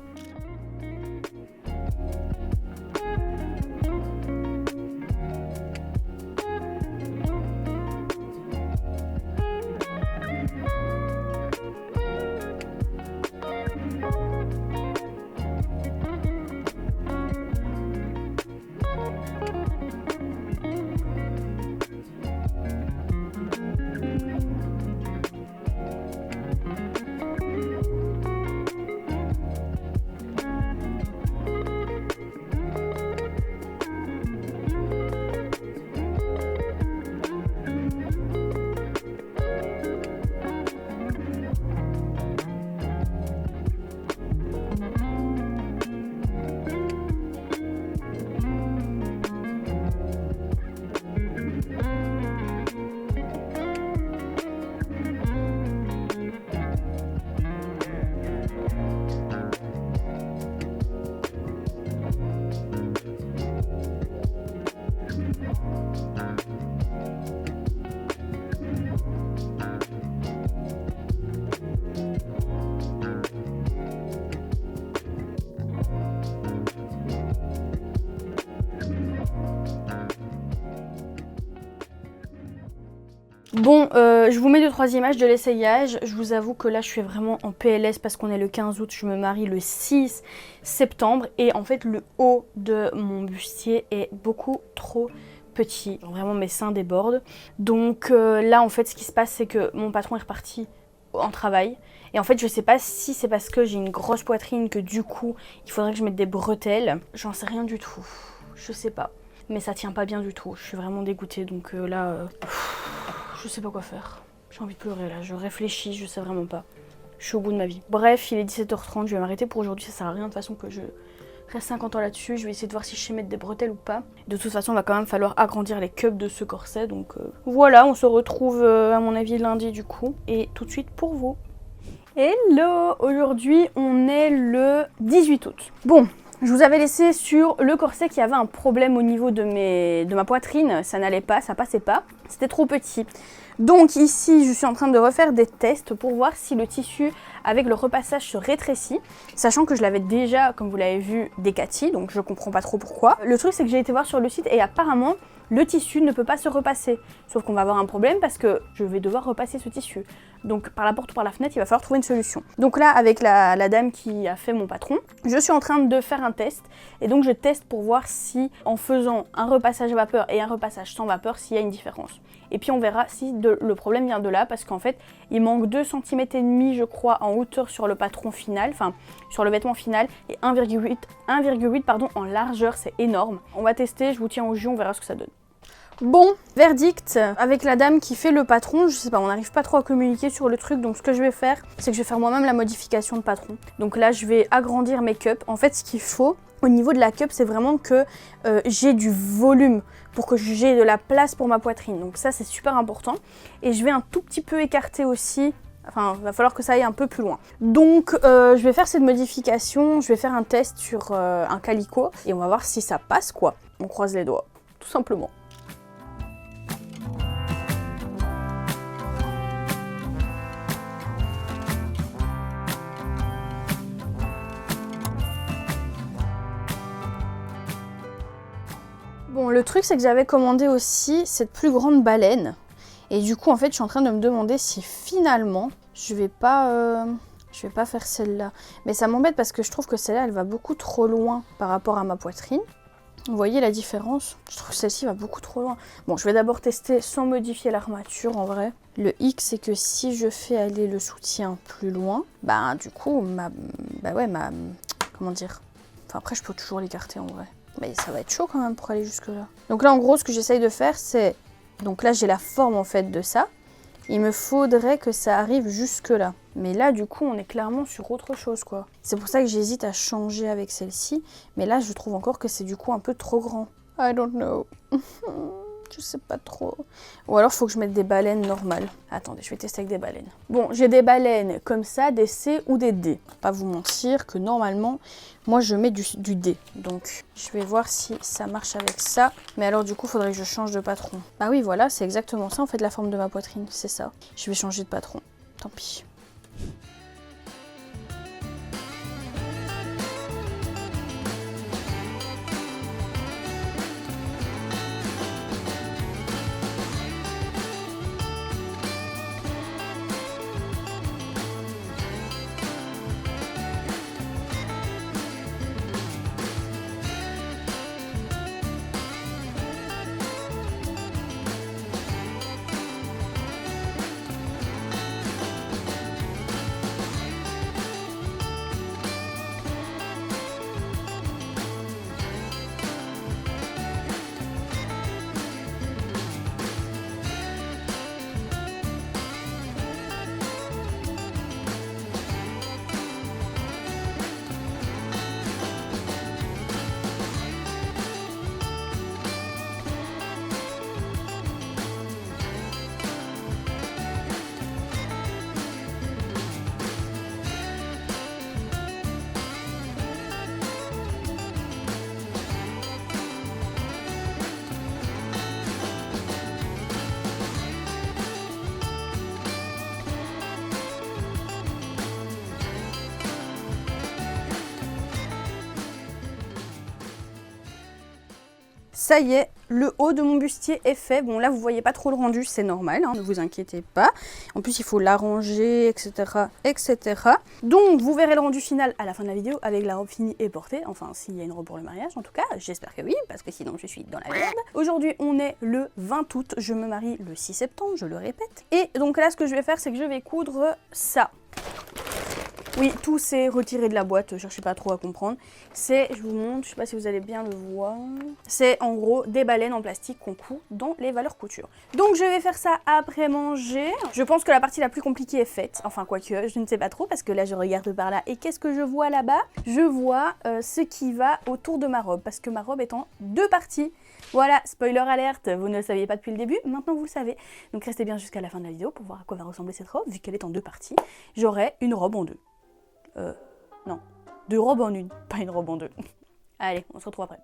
Bon, je vous mets 2-3 images de l'essayage. Je vous avoue que là, je suis vraiment en PLS parce qu'on est le 15 août, je me marie le 6 septembre. Et en fait, le haut de mon bustier est beaucoup trop petit. Vraiment, mes seins débordent. Donc là, en fait, ce qui se passe, c'est que mon patron est reparti en travail. Et en fait, je sais pas si c'est parce que j'ai une grosse poitrine que du coup, il faudrait que je mette des bretelles. J'en sais rien du tout. Je sais pas. Mais ça tient pas bien du tout. Je suis vraiment dégoûtée. Donc là... je sais pas quoi faire. J'ai envie de pleurer là, je réfléchis, je sais vraiment pas. Je suis au bout de ma vie. Bref, il est 17h30, je vais m'arrêter pour aujourd'hui, ça sert à rien de toute façon que je reste 50 ans là-dessus. Je vais essayer de voir si je sais mettre des bretelles ou pas. De toute façon, il va quand même falloir agrandir les cups de ce corset, donc voilà, on se retrouve à mon avis lundi du coup. Et tout de suite pour vous. Hello! Aujourd'hui, on est le 18 août. Bon, je vous avais laissé sur le corset qui avait un problème au niveau de ma poitrine. Ça n'allait pas, ça passait pas. C'était trop petit. Donc ici, je suis en train de refaire des tests pour voir si le tissu avec le repassage se rétrécit. Sachant que je l'avais déjà, comme vous l'avez vu, décati. Donc je comprends pas trop pourquoi. Le truc, c'est que j'ai été voir sur le site et apparemment, le tissu ne peut pas se repasser. Sauf qu'on va avoir un problème parce que je vais devoir repasser ce tissu. Donc par la porte ou par la fenêtre, il va falloir trouver une solution. Donc là, avec la dame qui a fait mon patron, je suis en train de faire un test. Et donc je teste pour voir si, en faisant un repassage vapeur et un repassage sans vapeur, s'il y a une différence. Et puis on verra si le problème vient de là, parce qu'en fait, il manque 2,5 cm, je crois, en hauteur sur le patron final, enfin sur le vêtement final, et 1,8 pardon, en largeur, c'est énorme. On va tester, je vous tiens au jus, on verra ce que ça donne. Bon, verdict, avec la dame qui fait le patron, je sais pas, on n'arrive pas trop à communiquer sur le truc, donc ce que je vais faire, c'est que je vais faire moi-même la modification de patron. Donc là, je vais agrandir mes cups. En fait, ce qu'il faut au niveau de la cup, c'est vraiment que j'ai du volume pour que j'ai de la place pour ma poitrine. Donc ça, c'est super important. Et je vais un tout petit peu écarter aussi. Enfin, il va falloir que ça aille un peu plus loin. Donc, je vais faire cette modification. Je vais faire un test sur un calico. Et on va voir si ça passe, quoi. On croise les doigts, tout simplement. Bon, le truc, c'est que j'avais commandé aussi cette plus grande baleine. Et du coup, en fait, je suis en train de me demander si finalement, je vais pas faire celle-là. Mais ça m'embête parce que je trouve que celle-là, elle va beaucoup trop loin par rapport à ma poitrine. Vous voyez la différence? Je trouve que celle-ci va beaucoup trop loin. Bon, je vais d'abord tester sans modifier l'armature, en vrai. Le hic, c'est que si je fais aller le soutien plus loin, bah, du coup, comment dire? Enfin, après, je peux toujours l'écarter, en vrai. Mais ça va être chaud quand même pour aller jusque là. Donc là en gros ce que j'essaye de faire c'est... Donc là j'ai la forme en fait de ça. Il me faudrait que ça arrive jusque là. Mais là du coup on est clairement sur autre chose quoi. C'est pour ça que j'hésite à changer avec celle-ci. Mais là je trouve encore que c'est du coup un peu trop grand. I don't know. Je sais pas trop. Ou alors faut que je mette des baleines normales. Attendez, je vais tester avec des baleines. Bon, j'ai des baleines comme ça, des C ou des D. Pas vous mentir que normalement, moi je mets du D. Donc je vais voir si ça marche avec ça. Mais alors du coup, il faudrait que je change de patron. Bah oui, voilà, c'est exactement ça en fait la forme de ma poitrine. C'est ça. Je vais changer de patron. Tant pis. Ça y est, le haut de mon bustier est fait. Bon là vous voyez pas trop le rendu, c'est normal, hein, ne vous inquiétez pas. En plus il faut l'arranger, etc., etc. Donc vous verrez le rendu final à la fin de la vidéo avec la robe finie et portée. Enfin s'il y a une robe pour le mariage en tout cas, j'espère que oui, parce que sinon je suis dans la merde. Aujourd'hui on est le 20 août, je me marie le 6 septembre, je le répète. Et donc là ce que je vais faire c'est que je vais coudre ça. Oui, tout s'est retiré de la boîte, cherchez pas trop à comprendre. C'est, je vous montre, je sais pas si vous allez bien le voir, c'est en gros des baleines en plastique qu'on coud dans les valeurs couture. Donc je vais faire ça après manger. Je pense que la partie la plus compliquée est faite, enfin quoique, je ne sais pas trop parce que là je regarde par là et qu'est-ce que je vois là-bas? Je vois ce qui va autour de ma robe parce que ma robe est en 2 parties. Voilà, spoiler alerte, vous ne le saviez pas depuis le début, maintenant vous le savez. Donc restez bien jusqu'à la fin de la vidéo pour voir à quoi va ressembler cette robe, vu qu'elle est en 2 parties. J'aurai une robe en 2. Non, 2 robes en 1, pas une robe en 2. Allez, on se retrouve après.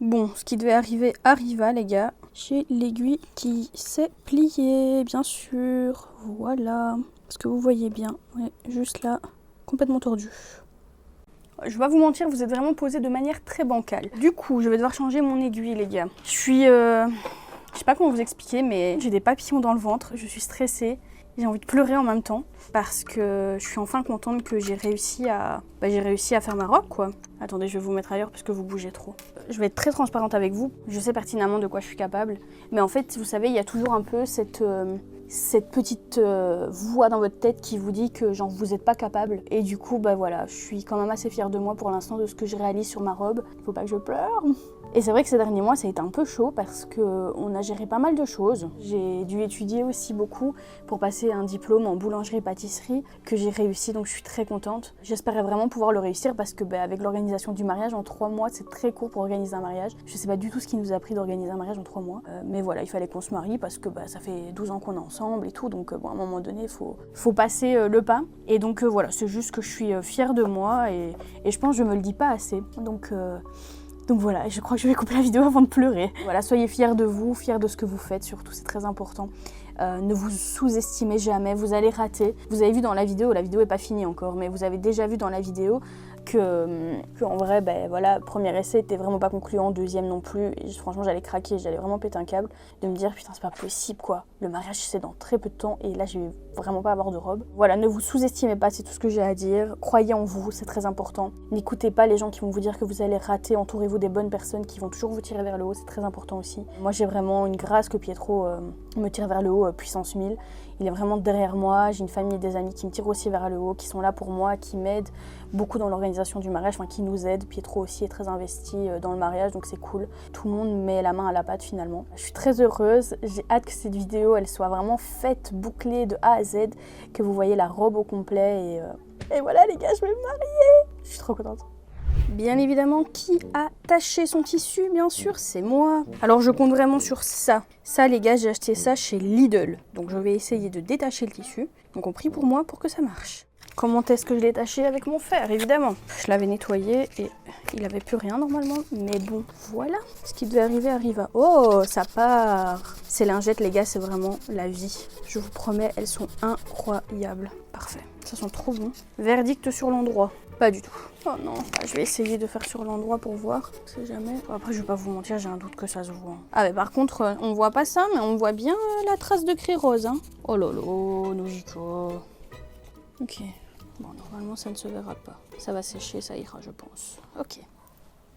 Bon, ce qui devait arriver arriva les gars. J'ai l'aiguille qui s'est pliée, bien sûr. Voilà. Est-ce que vous voyez bien? Ouais, juste là, complètement tordu. Je vais pas vous mentir, vous êtes vraiment posé de manière très bancale. Du coup, je vais devoir changer mon aiguille les gars. Je suis... je sais pas comment vous expliquer, mais j'ai des papillons dans le ventre. Je suis stressée. J'ai envie de pleurer en même temps parce que je suis enfin contente que j'ai réussi à faire ma robe quoi. Attendez, je vais vous mettre ailleurs parce que vous bougez trop. Je vais être très transparente avec vous. Je sais pertinemment de quoi je suis capable. Mais en fait, vous savez, il y a toujours un peu cette petite voix dans votre tête qui vous dit que genre vous n'êtes pas capable. Et du coup, bah voilà, je suis quand même assez fière de moi pour l'instant de ce que je réalise sur ma robe. Faut pas que je pleure. Et c'est vrai que ces derniers mois, ça a été un peu chaud parce qu'on a géré pas mal de choses. J'ai dû étudier aussi beaucoup pour passer un diplôme en boulangerie-pâtisserie que j'ai réussi, donc je suis très contente. J'espérais vraiment pouvoir le réussir parce que avec l'organisation du mariage, en 3 mois, c'est très court pour organiser un mariage. Je sais pas du tout ce qui nous a pris d'organiser un mariage en 3 mois. Mais voilà, il fallait qu'on se marie parce que ça fait 12 ans qu'on est ensemble et tout. Donc à un moment donné, il faut passer le pas. Et donc voilà, c'est juste que je suis fière de moi et je pense que je me le dis pas assez. Donc voilà, je crois que je vais couper la vidéo avant de pleurer. Voilà, soyez fiers de vous, fiers de ce que vous faites, surtout c'est très important. Ne vous sous-estimez jamais, vous allez rater. Vous avez vu dans la vidéo est pas finie encore, mais vous avez déjà vu dans la vidéo que en vrai, voilà, premier essai était vraiment pas concluant, deuxième non plus. Et franchement, j'allais craquer, j'allais vraiment péter un câble de me dire putain, c'est pas possible quoi. Le mariage c'est dans très peu de temps et là je vais vraiment pas avoir de robe. Voilà, ne vous sous-estimez pas, c'est tout ce que j'ai à dire. Croyez en vous, c'est très important. N'écoutez pas les gens qui vont vous dire que vous allez rater. Entourez-vous des bonnes personnes qui vont toujours vous tirer vers le haut, c'est très important aussi. Moi j'ai vraiment une grâce que Pietro me tire vers le haut, puissance 1000. Il est vraiment derrière moi, j'ai une famille et des amis qui me tirent aussi vers le haut, qui sont là pour moi, qui m'aident beaucoup dans l'organisation du mariage, qui nous aident. Pietro aussi est très investi dans le mariage, donc c'est cool. Tout le monde met la main à la pâte finalement. Je suis très heureuse, j'ai hâte que cette vidéo elle soit vraiment faite, bouclée de A à Z, que vous voyez la robe au complet et voilà les gars, je vais me marier. Je suis trop contente. Bien évidemment, qui a taché son tissu? Bien sûr, c'est moi. Alors je compte vraiment sur ça. Ça les gars, j'ai acheté ça chez Lidl. Donc je vais essayer de détacher le tissu. Donc on prie pour moi pour que ça marche. Comment est-ce que je l'ai taché? Avec mon fer, évidemment. Je l'avais nettoyé et il n'avait plus rien normalement. Mais bon, voilà. Ce qui devait arriver arriva. Oh, ça part. Ces lingettes les gars, c'est vraiment la vie. Je vous promets, elles sont incroyables. Parfait. Ça sent trop bon. Verdict sur l'endroit. Pas du tout. Oh non, je vais essayer de faire sur l'endroit pour voir, on sait jamais. Après je vais pas vous mentir, j'ai un doute que ça se voit. Ah mais par contre, on voit pas ça, mais on voit bien la trace de craie rose. Hein. Oh lolo, Nojiko. Ok, bon normalement ça ne se verra pas. Ça va sécher, ça ira je pense. Ok.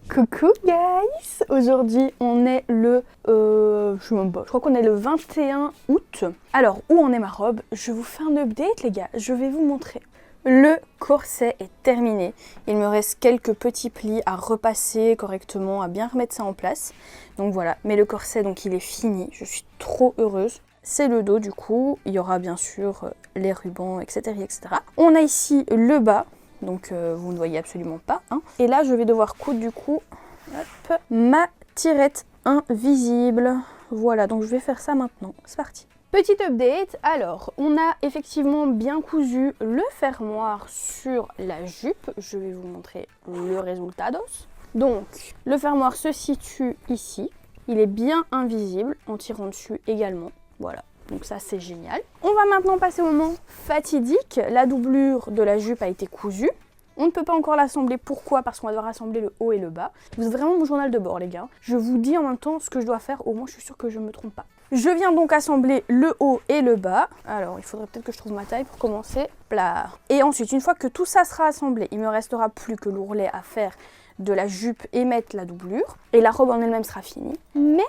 Coucou guys! Aujourd'hui on est le... je sais même pas, je crois qu'on est le 21 août. Alors où en est ma robe? Je vous fais un update les gars, je vais vous montrer. Le corset est terminé. Il me reste quelques petits plis à repasser correctement, à bien remettre ça en place. Donc voilà, mais le corset donc il est fini, je suis trop heureuse. C'est le dos du coup, il y aura bien sûr les rubans, etc. etc. On a ici le bas. Donc vous ne voyez absolument pas. Hein. Et là, je vais devoir coudre du coup hop, ma tirette invisible. Voilà, donc je vais faire ça maintenant. C'est parti. Petit update, alors on a effectivement bien cousu le fermoir sur la jupe. Je vais vous montrer le résultat d'os. Donc le fermoir se situe ici. Il est bien invisible en tirant dessus également. Voilà. Donc ça c'est génial. On va maintenant passer au moment fatidique. La doublure de la jupe a été cousue. On ne peut pas encore l'assembler. Pourquoi? Parce qu'on va devoir assembler le haut et le bas. Vous êtes vraiment mon journal de bord les gars. Je vous dis en même temps ce que je dois faire. Au moins je suis sûre que je ne me trompe pas. Je viens donc assembler le haut et le bas. Alors il faudrait peut-être que je trouve ma taille pour commencer. Plat. Et ensuite une fois que tout ça sera assemblé, il me restera plus que l'ourlet à faire de la jupe et mettre la doublure. Et la robe en elle-même sera finie. Mais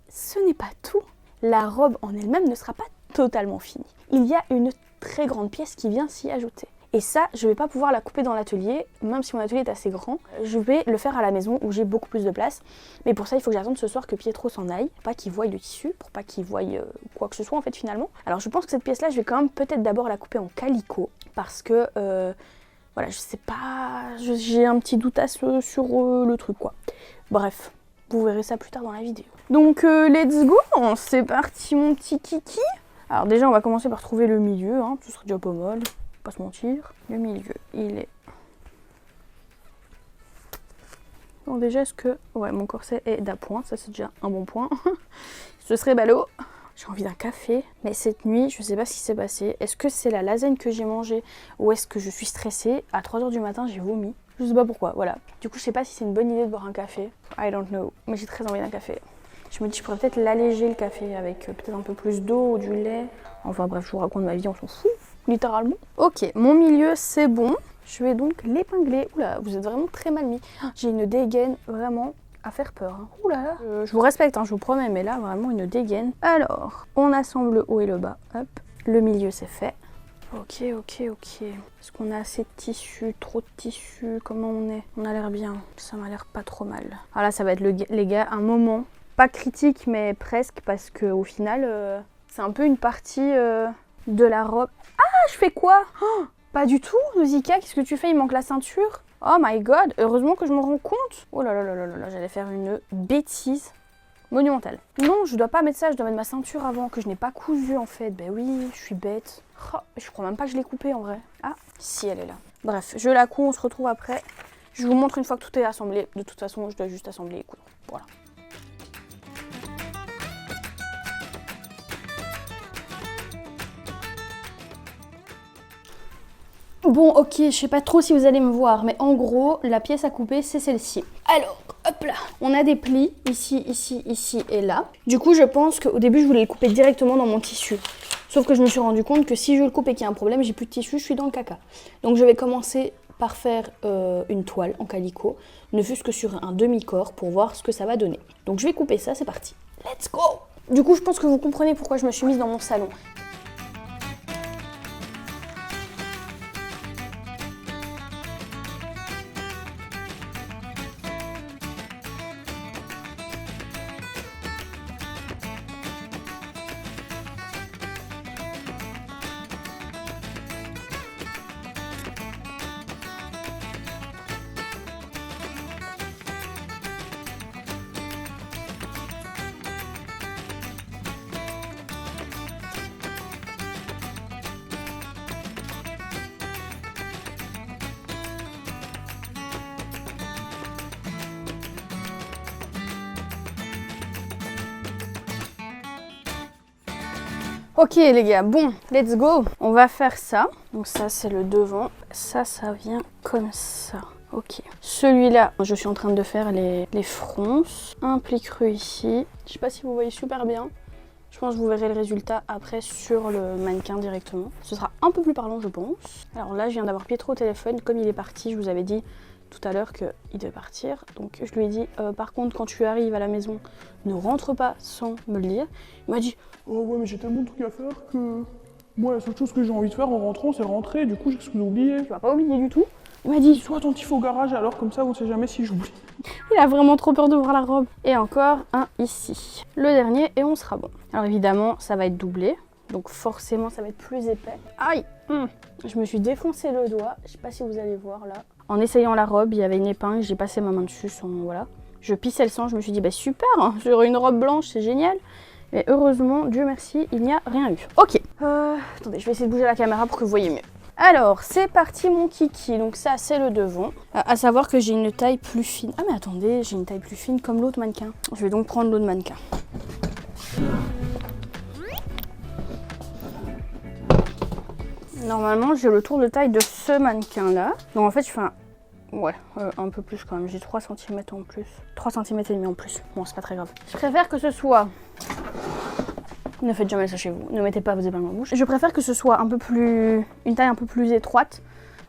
ce n'est pas tout. La robe en elle-même ne sera pas totalement finie. Il y a une très grande pièce qui vient s'y ajouter. Et ça, je ne vais pas pouvoir la couper dans l'atelier, même si mon atelier est assez grand. Je vais le faire à la maison où j'ai beaucoup plus de place. Mais pour ça, il faut que j'attende ce soir que Pietro s'en aille, pour pas qu'il voie le tissu, pour pas qu'il voie quoi que ce soit en fait finalement. Alors je pense que cette pièce-là, je vais quand même peut-être d'abord la couper en calicot, parce que voilà, je sais pas, j'ai un petit doute sur le truc quoi. Bref. Vous verrez ça plus tard dans la vidéo. Donc let's go, c'est parti mon petit kiki. Alors déjà on va commencer par trouver le milieu, hein. Ce serait déjà pas mal, pas se mentir. Le milieu, il est... Bon déjà est-ce que... Ouais mon corset est d'appoint, ça c'est déjà un bon point. Ce serait ballot. J'ai envie d'un café, mais cette nuit je sais pas ce qui s'est passé. Est-ce que c'est la lasagne que j'ai mangée ou est-ce que je suis stressée? À 3 h du matin j'ai vomi. Je sais pas pourquoi, voilà. Du coup, je sais pas si c'est une bonne idée de boire un café. I don't know. Mais j'ai très envie d'un café. Je me dis, je pourrais peut-être l'alléger le café avec peut-être un peu plus d'eau ou du lait. Enfin bref, je vous raconte ma vie, on s'en fout, littéralement. Ok, mon milieu, c'est bon. Je vais donc l'épingler. Oula, vous êtes vraiment très mal mis. J'ai une dégaine vraiment à faire peur. Hein. Oula, je vous respecte, hein, je vous promets, mais là, vraiment une dégaine. Alors, on assemble le haut et le bas. Hop, le milieu, c'est fait. Ok. Est-ce qu'on a assez de tissu? Trop de tissu? Comment on est? On a l'air bien. Ça m'a l'air pas trop mal. Alors là, ça va être, les gars, un moment pas critique, mais presque, parce qu'au final, c'est un peu une partie de la robe. Ah, je fais quoi? Oh, pas du tout, Nausicaa, qu'est-ce que tu fais? Il manque la ceinture. Oh my god, heureusement que je me rends compte. Oh là là, j'allais faire une bêtise monumentale. Non, je dois pas mettre ça, je dois mettre ma ceinture avant, que je n'ai pas cousu en fait. Ben oui, je suis bête. Oh, je crois même pas que je l'ai coupée en vrai. Ah, si elle est là. Bref, je la couds, on se retrouve après. Je vous montre une fois que tout est assemblé. De toute façon, je dois juste assembler les coudre. Voilà. Bon, ok, je sais pas trop si vous allez me voir, mais en gros, la pièce à couper, c'est celle-ci. Alors, hop là, on a des plis, ici et là. Du coup, je pense qu'au début, je voulais le couper directement dans mon tissu. Sauf que je me suis rendu compte que si je le coupe et qu'il y a un problème, j'ai plus de tissu, je suis dans le caca. Donc je vais commencer par faire une toile en calicot, ne fût-ce que sur un demi-corps pour voir ce que ça va donner. Donc je vais couper ça, c'est parti. Let's go! Du coup, je pense que vous comprenez pourquoi je me suis mise dans mon salon. Ok les gars, bon, let's go. On va faire ça. Donc ça c'est le devant. ça vient comme ça. Ok. Celui-là, je suis en train de faire les fronces. Un pli cru ici. Je sais pas si vous voyez super bien. Je pense que vous verrez le résultat après sur le mannequin directement. Ce sera un peu plus parlant, je pense. Alors là, je viens d'avoir Pietro au téléphone. Comme il est parti, je vous avais dit tout à l'heure qu'il devait partir. Donc je lui ai dit, par contre, quand tu arrives à la maison, ne rentre pas sans me le dire. Il m'a dit, oh ouais, mais j'ai tellement de trucs à faire que moi, la seule chose que j'ai envie de faire en rentrant, c'est rentrer. Du coup, j'ai ce que j'ai oublié. tu vas pas oublier du tout. Il m'a dit, Sois attentif au garage alors, comme ça, on sait jamais si j'oublie. il a vraiment trop peur d'ouvrir la robe. Et encore un ici. Le dernier et on sera bon. Alors évidemment, ça va être doublé. Donc forcément, ça va être plus épais. Aïe Je me suis défoncé le doigt. Je sais pas si vous allez voir là. En essayant la robe, il y avait une épingle. J'ai passé ma main dessus sans... Voilà. Je pissais le sang. Je me suis dit, bah super, hein, j'aurai une robe blanche, c'est génial. Mais heureusement, Dieu merci, il n'y a rien eu. Ok. Attendez, je vais essayer de bouger la caméra pour que vous voyez mieux. Alors, c'est parti mon kiki. Donc ça, c'est le devant. À savoir que j'ai une taille plus fine. Ah mais attendez, j'ai une taille plus fine comme l'autre mannequin. Je vais donc prendre l'autre mannequin. Normalement, j'ai le tour de taille de ce mannequin-là. Donc en fait, je fais un... Ouais, un peu plus quand même. J'ai 3 cm en plus. 3 cm et demi en plus. Bon, c'est pas très grave. Je préfère que ce soit... Ne faites jamais ça chez vous. Ne mettez pas vos épingles en bouche. Je préfère que ce soit un peu plus... Une taille un peu plus étroite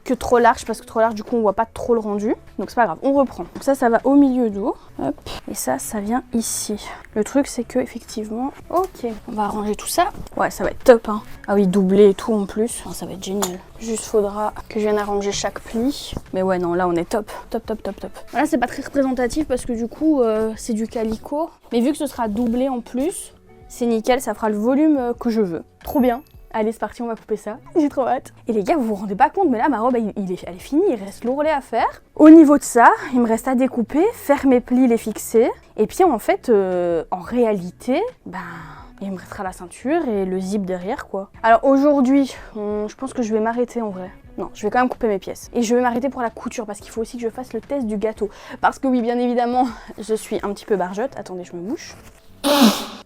que trop large. Parce que trop large, du coup, on voit pas trop le rendu. Donc c'est pas grave. On reprend. Donc ça va au milieu dos. Hop. Et ça vient ici. Le truc, c'est que effectivement... Ok. On va arranger tout ça. Ouais, ça va être top, hein. Ah oui, doublé et tout en plus. Ça va être génial. Juste faudra que je vienne arranger chaque pli. Mais ouais, non, là, on est top. Top, top, top, top. Là, c'est pas très représentatif parce que du coup, c'est du calicot. Mais vu que ce sera doublé en plus... C'est nickel, ça fera le volume que je veux. Trop bien. Allez, c'est parti, on va couper ça. J'ai trop hâte. Et les gars, vous vous rendez pas compte, mais là, ma robe, elle est finie. Il reste l'ourlet à faire. Au niveau de ça, il me reste à découper, faire mes plis, les fixer. Et puis, en fait, en réalité, il me restera la ceinture et le zip derrière, quoi. Alors, aujourd'hui, je pense que je vais m'arrêter, en vrai. Non, je vais quand même couper mes pièces. Et je vais m'arrêter pour la couture, parce qu'il faut aussi que je fasse le test du gâteau. Parce que oui, bien évidemment, je suis un petit peu barjotte. Attendez, je me mouche.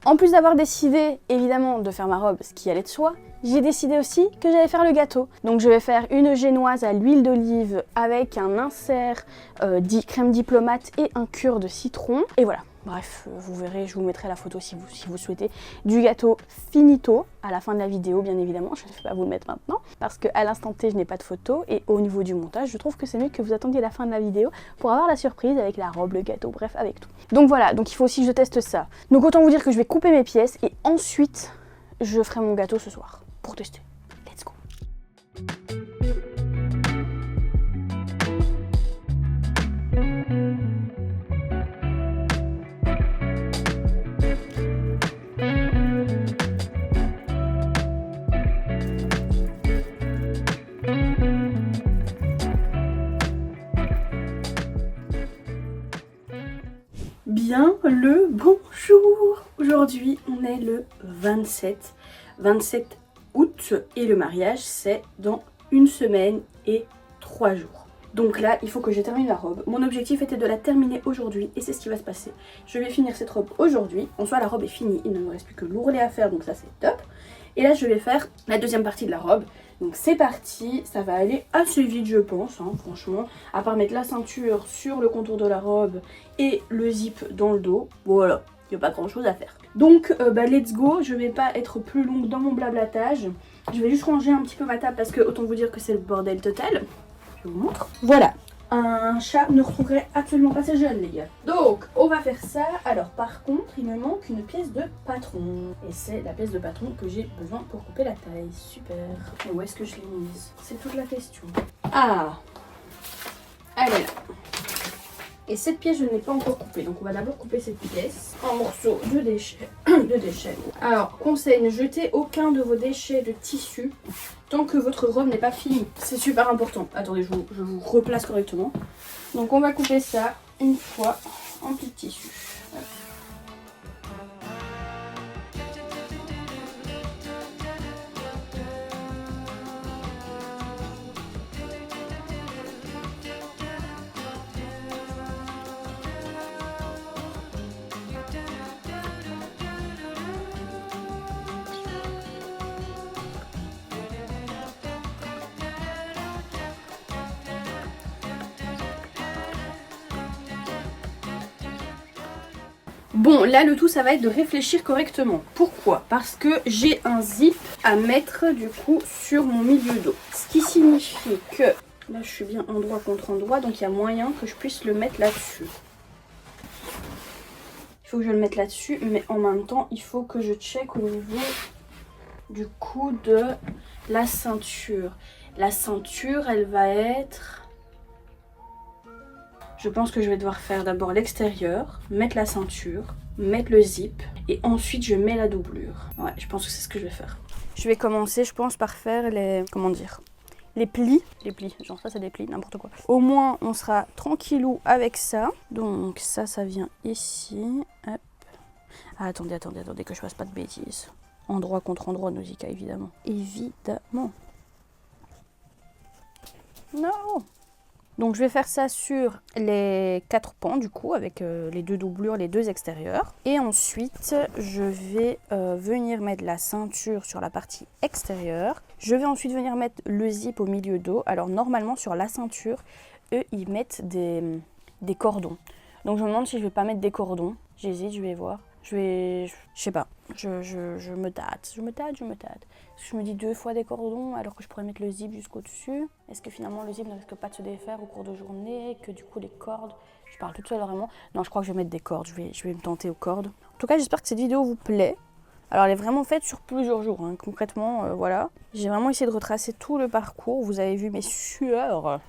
En plus d'avoir décidé, évidemment, de faire ma robe, ce qui allait de soi, j'ai décidé aussi que j'allais faire le gâteau. Donc je vais faire une génoise à l'huile d'olive avec un insert crème diplomate et un cure de citron. Et voilà. Bref, vous verrez, je vous mettrai la photo si vous souhaitez, du gâteau finito à la fin de la vidéo, bien évidemment. Je ne vais pas vous le mettre maintenant parce qu'à l'instant T, je n'ai pas de photo. Et au niveau du montage, je trouve que c'est mieux que vous attendiez la fin de la vidéo pour avoir la surprise avec la robe, le gâteau, bref, avec tout. Donc voilà, donc il faut aussi que je teste ça. Donc autant vous dire que je vais couper mes pièces et ensuite, je ferai mon gâteau ce soir pour tester. Let's go! Bien le bonjour. Aujourd'hui on est le 27 août et le mariage c'est dans 1 semaine et 3 jours. Donc là il faut que je termine la robe. Mon objectif était de la terminer aujourd'hui et c'est ce qui va se passer. Je vais finir cette robe aujourd'hui. En soi la robe est finie, il ne me reste plus que l'ourlet à faire donc ça c'est top. Et là je vais faire la deuxième partie de la robe. Donc c'est parti, ça va aller assez vite je pense, hein, franchement. À part mettre la ceinture sur le contour de la robe et le zip dans le dos, voilà, il n'y a pas grand chose à faire. Donc let's go, je vais pas être plus longue dans mon blablatage. Je vais juste ranger un petit peu ma table parce que autant vous dire que c'est le bordel total. Je vous montre. Voilà. Un chat ne retrouverait absolument pas ses jeunes les gars. Donc on va faire ça. Alors par contre il me manque une pièce de patron. Et c'est la pièce de patron que j'ai besoin pour couper la taille. Super. Et où est-ce que je l'ai mise? C'est toute la question. Ah, elle est là. Et cette pièce je ne l'ai pas encore coupée. Donc on va d'abord couper cette pièce en morceaux de déchets. Alors conseil, ne jetez aucun de vos déchets de tissu tant que votre robe n'est pas finie. C'est super important. Attendez, je vous replace correctement. Donc on va couper ça une fois en petit tissu. Hop. Bon, là le tout ça va être de réfléchir correctement. Pourquoi? Parce que j'ai un zip à mettre du coup sur mon milieu dos. Ce qui signifie que là je suis bien endroit contre endroit, donc il y a moyen que je puisse le mettre là-dessus. Il faut que je le mette là-dessus, mais en même temps il faut que je check au niveau du coup de la ceinture. La ceinture elle va être... Je pense que je vais devoir faire d'abord l'extérieur, mettre la ceinture, mettre le zip et ensuite je mets la doublure. Ouais, je pense que c'est ce que je vais faire. Je vais commencer, je pense, par faire les... Comment dire? Les plis. Les plis, genre ça c'est des plis, n'importe quoi. Au moins on sera tranquillou avec ça. Donc ça vient ici. Hop. Ah, attendez que je fasse pas de bêtises. Endroit contre endroit, Nausicaa, évidemment. Évidemment. Non. Donc je vais faire ça sur les 4 pans du coup avec les 2 doublures, les 2 extérieurs. Et ensuite je vais venir mettre la ceinture sur la partie extérieure. Je vais ensuite venir mettre le zip au milieu dos. Alors normalement sur la ceinture, eux ils mettent des cordons. Donc je me demande si je vais pas mettre des cordons. J'hésite, je vais voir. Je sais pas, je me tâte. Je me dis 2 fois des cordons alors que je pourrais mettre le zip jusqu'au dessus. Est-ce que finalement le zip ne risque pas de se défaire au cours de journée, que du coup les cordes, je parle toute seule vraiment. Non, je crois que je vais mettre des cordes, je vais me tenter aux cordes. En tout cas, j'espère que cette vidéo vous plaît. Alors elle est vraiment faite sur plusieurs jours, hein. Concrètement, voilà. J'ai vraiment essayé de retracer tout le parcours. Vous avez vu mes sueurs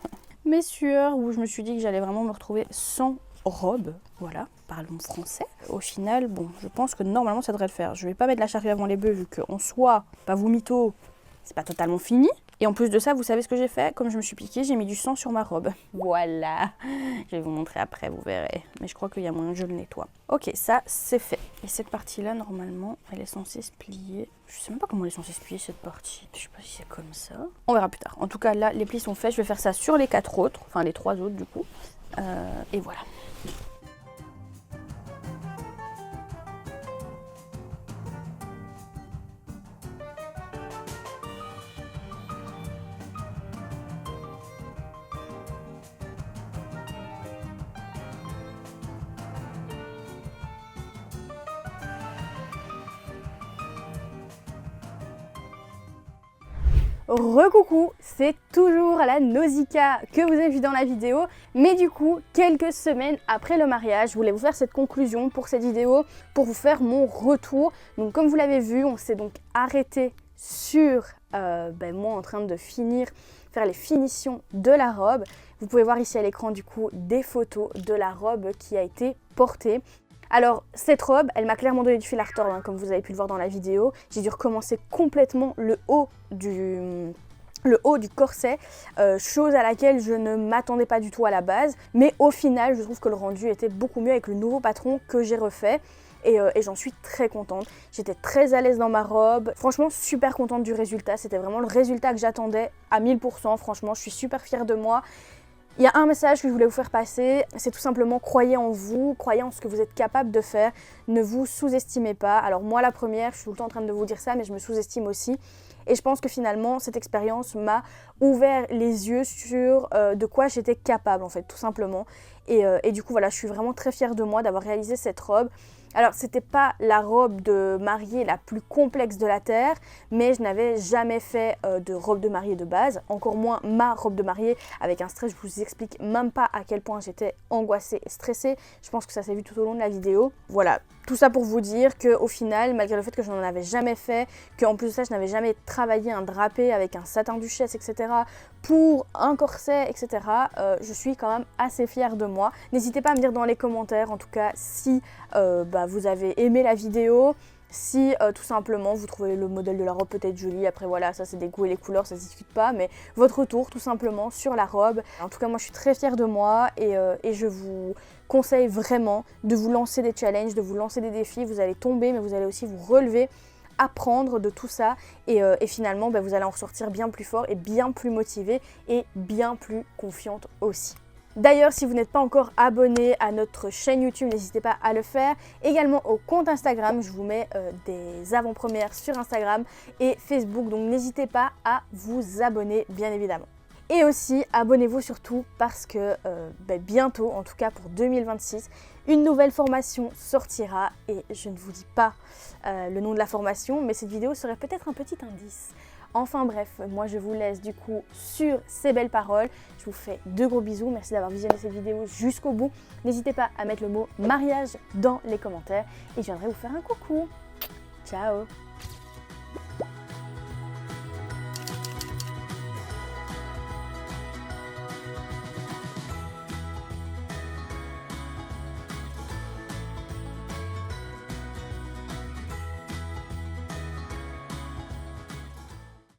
où je me suis dit que j'allais vraiment me retrouver sans robe, voilà, parlons français. Au final, bon, je pense que normalement ça devrait le faire. Je vais pas mettre la charrue avant les bœufs vu qu'en soi, pas vous mytho, c'est pas totalement fini. Et en plus de ça, vous savez ce que j'ai fait? Comme je me suis piquée, j'ai mis du sang sur ma robe. Voilà, je vais vous montrer après, vous verrez. Mais je crois qu'il y a moyen que je le nettoie. Ok, ça c'est fait. Et cette partie-là, normalement, elle est censée se plier. Je sais même pas comment elle est censée se plier cette partie. Je sais pas si c'est comme ça. On verra plus tard. En tout cas, là, les plis sont faits. Je vais faire ça sur les 4 autres, enfin les 3 autres du coup. Et voilà. Recoucou, c'est toujours la Nausicaa que vous avez vu dans la vidéo, mais du coup, quelques semaines après le mariage, je voulais vous faire cette conclusion pour cette vidéo, pour vous faire mon retour. Donc comme vous l'avez vu, on s'est donc arrêté sur moi en train de faire les finitions de la robe. Vous pouvez voir ici à l'écran du coup des photos de la robe qui a été portée. Alors cette robe, elle m'a clairement donné du fil à retordre, hein, comme vous avez pu le voir dans la vidéo. J'ai dû recommencer complètement le haut du corset, chose à laquelle je ne m'attendais pas du tout à la base. Mais au final, je trouve que le rendu était beaucoup mieux avec le nouveau patron que j'ai refait. Et j'en suis très contente. J'étais très à l'aise dans ma robe. Franchement, super contente du résultat. C'était vraiment le résultat que j'attendais à 1000%. Franchement, je suis super fière de moi. Il y a un message que je voulais vous faire passer, c'est tout simplement croyez en vous, croyez en ce que vous êtes capable de faire, ne vous sous-estimez pas. Alors moi la première, je suis tout le temps en train de vous dire ça, mais je me sous-estime aussi. Et je pense que finalement, cette expérience m'a ouvert les yeux sur de quoi j'étais capable en fait, tout simplement. Et du coup voilà, je suis vraiment très fière de moi d'avoir réalisé cette robe. Alors c'était pas la robe de mariée la plus complexe de la terre, mais je n'avais jamais fait de robe de mariée de base, encore moins ma robe de mariée avec un stress. Je vous explique même pas à quel point j'étais angoissée et stressée. Je pense que ça s'est vu tout au long de la vidéo. Voilà, tout ça pour vous dire qu'au final, malgré le fait que je n'en avais jamais fait, qu'en plus de ça je n'avais jamais travaillé un drapé avec un satin duchesse, etc. pour un corset, etc. Je suis quand même assez fière de moi. N'hésitez pas à me dire dans les commentaires en tout cas si vous avez aimé la vidéo, si tout simplement vous trouvez le modèle de la robe peut-être joli. Après voilà, ça c'est des goûts et les couleurs, ça se discute pas, mais votre retour tout simplement sur la robe. En tout cas moi je suis très fière de moi et je vous conseille vraiment de vous lancer des challenges, de vous lancer des défis. Vous allez tomber mais vous allez aussi vous relever, apprendre de tout ça et finalement vous allez en ressortir bien plus fort et bien plus motivé et bien plus confiante aussi. D'ailleurs, si vous n'êtes pas encore abonné à notre chaîne YouTube, n'hésitez pas à le faire. Également au compte Instagram, je vous mets des avant-premières sur Instagram et Facebook, donc n'hésitez pas à vous abonner bien évidemment. Et aussi, abonnez-vous surtout parce que bientôt, en tout cas pour 2026, une nouvelle formation sortira. Et je ne vous dis pas le nom de la formation, mais cette vidéo serait peut-être un petit indice. Enfin bref, moi je vous laisse du coup sur ces belles paroles. Je vous fais de gros bisous. Merci d'avoir visionné cette vidéo jusqu'au bout. N'hésitez pas à mettre le mot mariage dans les commentaires et je viendrai vous faire un coucou. Ciao!